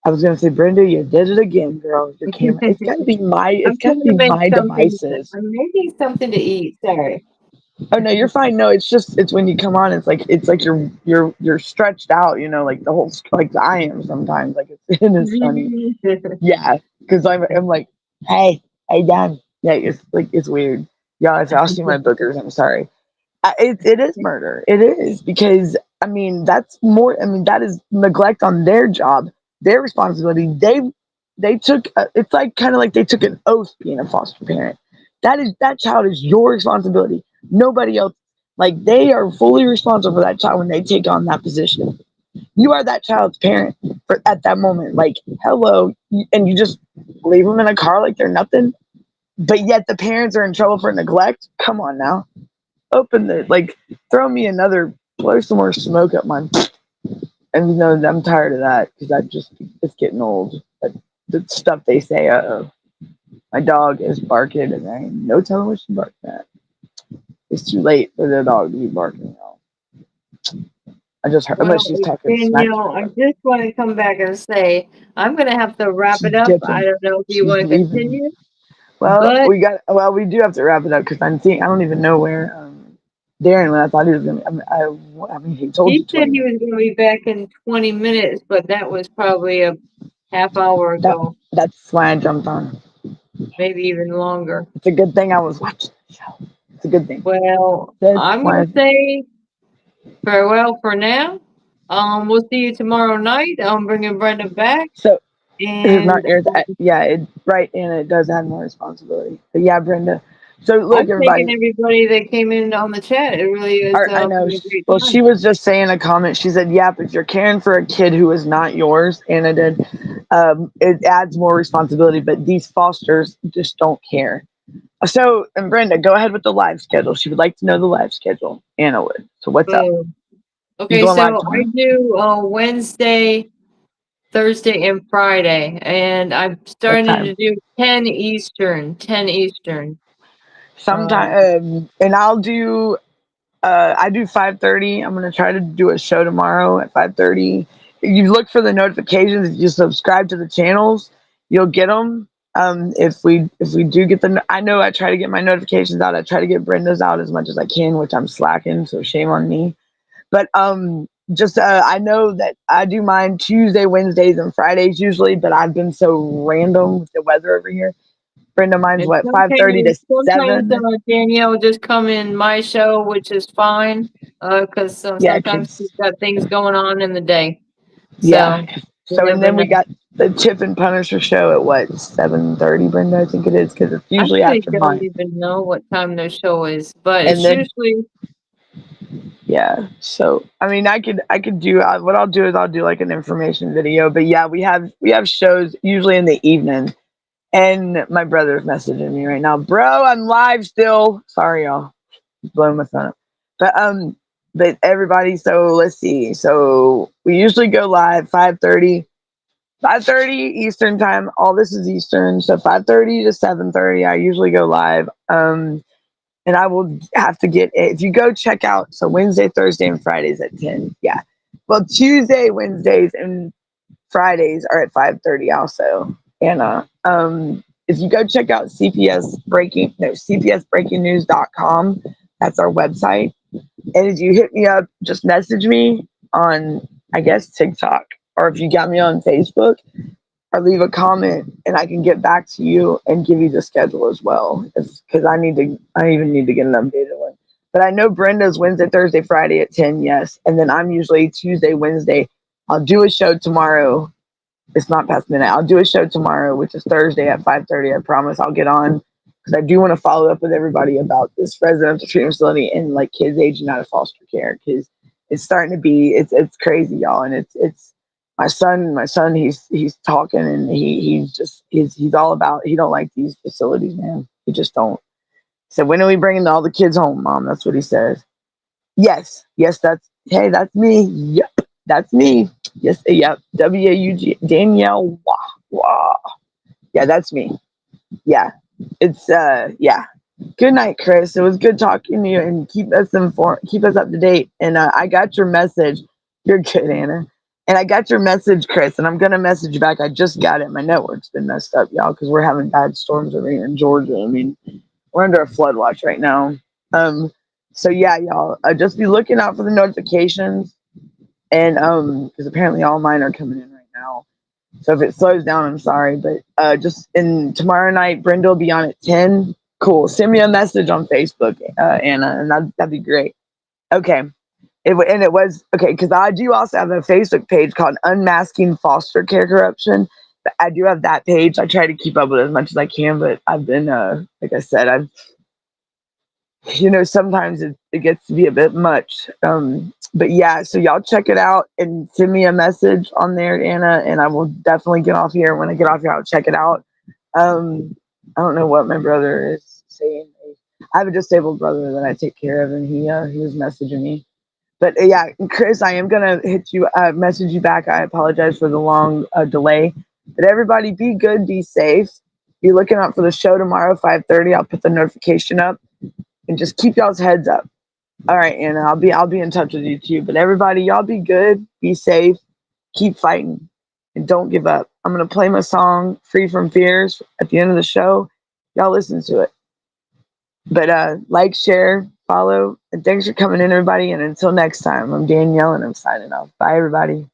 I was gonna say, Brenda, you did it again, girl. Your camera. It's got to be I'm trying to make my something. devices. I'm making something to eat. Sorry. Oh no, you're fine. No, it's when you come on. It's like you're stretched out. You know, like the whole like I am sometimes. Like it's funny. Yeah, because I'm like, hey, Dan. Yeah, it's like it's weird. Yeah, if y'all see my bookers, I'm sorry. It is murder. It is because I mean that's more. I mean that is neglect on their job, their responsibility. They took. It's like kind of like they took an oath being a foster parent. That child is your responsibility. Nobody else. Like they are fully responsible for that child when they take on that position. You are that child's parent for at that moment. Like hello, and you just leave them in a car like they're nothing. But yet the parents are in trouble for neglect. Come on now, open the like, throw me another, blow some more smoke up my. And you know I'm tired of that because it's getting old. But the stuff they say, my dog is barking, and I ain't no telling what she barked at. It's too late for the dog to be barking now. I just heard, unless Well, she's talking smack to Danielle, her I dog. just want to come back and say I'm going to have to wrap She's it up. I dipping. don't know if you She's want to leaving. continue, Well, but we do have to wrap it up because I don't even know where Darren went. I thought he was gonna. I mean, he told you he said 20 he minutes. was going to be back in 20 minutes, but that was probably a half hour That ago, that's why I jumped on. maybe even longer. It's a good thing I was watching the show. It's a good thing. Well, That's I'm going why. to say farewell for now. We'll see you tomorrow night. I'm bringing Brenda back, So it's not and yours. Yeah, right, and it does have more responsibility. But yeah, Brenda. So look, I'm thanking everybody. everybody that came in on the chat. It really is I know. been a great Well, time. she was just saying a comment. She said, "Yep, if you're caring for a kid who is not yours," Anna did. It adds more responsibility, but these fosters just don't care. So, and Brenda, go ahead with the live schedule. She would like to know the live schedule. Anna would. So, what's up? Oh, You okay, going live so I tomorrow? do Wednesday, Thursday, and Friday, and I'm What starting time? to do 10 Eastern. 10 Eastern. Sometime, and I'll do. I do 5:30. I'm gonna try to do a show tomorrow at 5:30. You look for the notifications. If you subscribe to the channels, you'll get them. If we do get them, I know I try to get my notifications out. I try to get Brenda's out as much as I can, which I'm slacking. So shame on me. But just I know that I do mine Tuesday, Wednesdays, and Fridays usually. But I've been so random with the weather over here. Brenda, mine's And what, 5:30 to sometimes 7. Danielle will just come in my show, which is fine, because Yeah, sometimes she's kids. got things going on in the day. Yeah. So you So and never then we know. got the Chip and Punisher show at what, 7:30, Brenda, I think it is, because it's I usually really after don't mine. even know what time their show is, but And it's then usually yeah, so I mean, I could do what I'll do is I'll do like an information video. But yeah, we have shows usually in the evening. And my brother's messaging me right now, bro. I'm live still. Sorry, y'all. Just blowing my phone up. But everybody. So let's see. So we usually go live 5:30. 5:30 Eastern time. All this is Eastern, so 5:30 to 7:30. I usually go live. And I will have to get it. If you go check out, so Wednesday, Thursday, and Fridays at 10. Yeah. Well, Tuesday, Wednesdays, and Fridays are at 5:30 also. And if you go check out cpsbreakingnews.com, that's our website. And if you hit me up, just message me on, I guess, TikTok, or if you got me on Facebook, or leave a comment, and I can get back to you and give you the schedule as well. Because I even need to get an updated one. But I know Brenda's Wednesday, Thursday, Friday at 10, yes. And then I'm usually Tuesday, Wednesday. I'll do a show tomorrow. It's not past midnight. I'll do a show tomorrow, which is Thursday at 5:30. I promise I'll get on because I do want to follow up with everybody about this residential treatment facility and like kids aging out of foster care, because it's starting to be it's crazy, y'all, and it's my son he's talking, and he's all about, he don't like these facilities, man. He just don't. He said, when are we bringing all the kids home, Mom? That's what he says. Yes, that's me. Yep, that's me. Yes, yep. WAUG Danielle. Wah, wah. Yeah, that's me. Yeah, it's yeah. Good night, Chris. It was good talking to you, and keep us informed, keep us up to date. And I got your message. You're good, Anna. And I got your message, Chris, and I'm gonna message you back. I just got it. My network's been messed up, y'all, because we're having bad storms over here in Georgia. I mean, we're under a flood watch right now. So yeah, y'all, just be looking out for the notifications, and because apparently all mine are coming in right now. So if it slows down, I'm sorry, but just in tomorrow night, Brenda will be on at 10. Cool. Send me a message on Facebook, Anna, and that'd be great. Okay. It was okay, because I do also have a Facebook page called Unmasking Foster Care Corruption. I do have that page. I try to keep up with it as much as I can, but I've been, like I said, sometimes it gets to be a bit much. But yeah, so y'all check it out and send me a message on there, Anna, and I will definitely get off here. When I get off here, I'll check it out. I don't know what my brother is saying. I have a disabled brother that I take care of, and he was messaging me. But yeah, Chris, I am gonna message you back. I apologize for the long delay. But everybody, be good, be safe. Be looking out for the show tomorrow, 5:30. I'll put the notification up, and just keep y'all's heads up. All right, Anna, I'll be in touch with you too. But everybody, y'all be good, be safe, keep fighting, and don't give up. I'm gonna play my song "Free from Fears" at the end of the show. Y'all listen to it. But like, share, follow, and thanks for coming in, everybody. And until next time, I'm Danielle, and I'm signing off. Bye, everybody.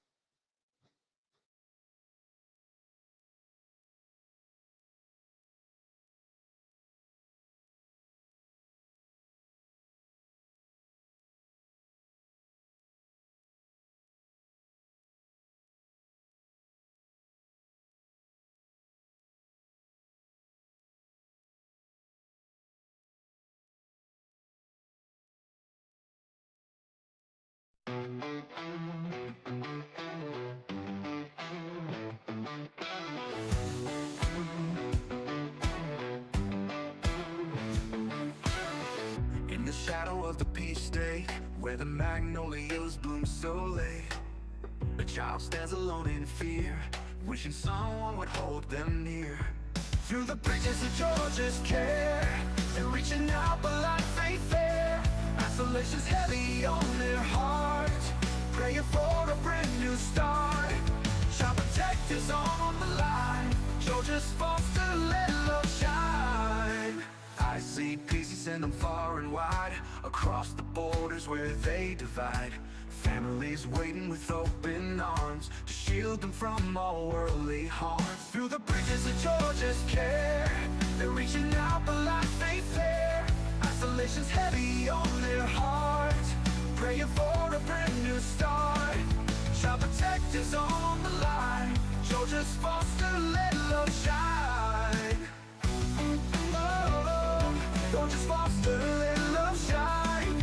In the shadow of the peach state, where the magnolias bloom so late, a child stands alone in fear, wishing someone would hold them near. Through the bridges of Georgia's care, they're reaching out but life ain't fair. Isolation's heavy on their heart, praying for a brand new start. Child protectors on the line, Georgia's foster, let love shine. I see peace, you send them far and wide, across the borders where they divide. Families waiting with open arms to shield them from all worldly harm. Through the bridges of Georgia's care, they're reaching out but life ain't fair. Isolation's heavy on their hearts, praying for a brand new start. Child protectors on the line, Georgia's foster, let love shine. Oh, Georgia's foster, let love shine.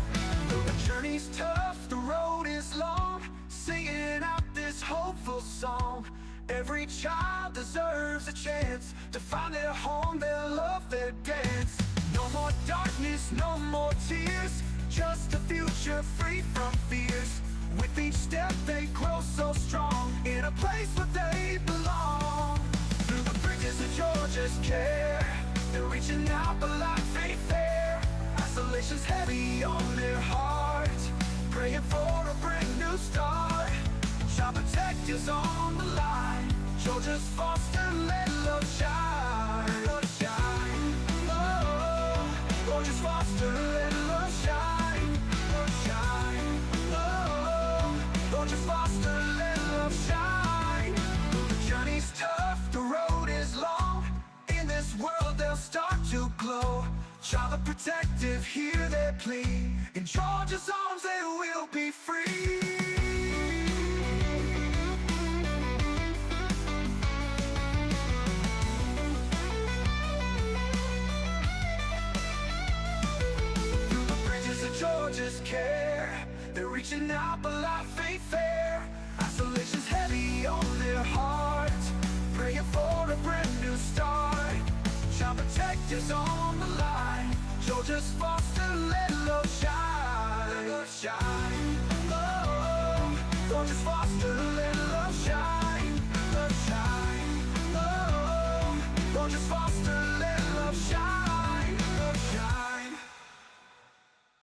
Though the journey's tough, the road is long, singing out this hopeful song. Every child deserves a chance to find their home, their love, their dance. No more darkness, no more tears, just a future free from fears. With each step they grow so strong, in a place where they belong. Through the bridges of Georgia's care, they're reaching out but life ain't fair. Isolation's heavy on their hearts, praying for a brand new start. Child protectors on the line, Georgia's foster, let love shine. Love shine. Oh, Georgia's foster, let love shine. Love shine. Oh, Georgia's foster, let love shine. The journey's tough, the road is long, in this world they'll start to glow. Child protective, hear their plea, in Georgia's arms they will be free. just care. They're reaching out, but life ain't fair. Isolation's heavy on their hearts, praying for a brand new start. Child protectors on the line, Georgia's foster, let love shine. Let love shine. Oh, Georgia's foster.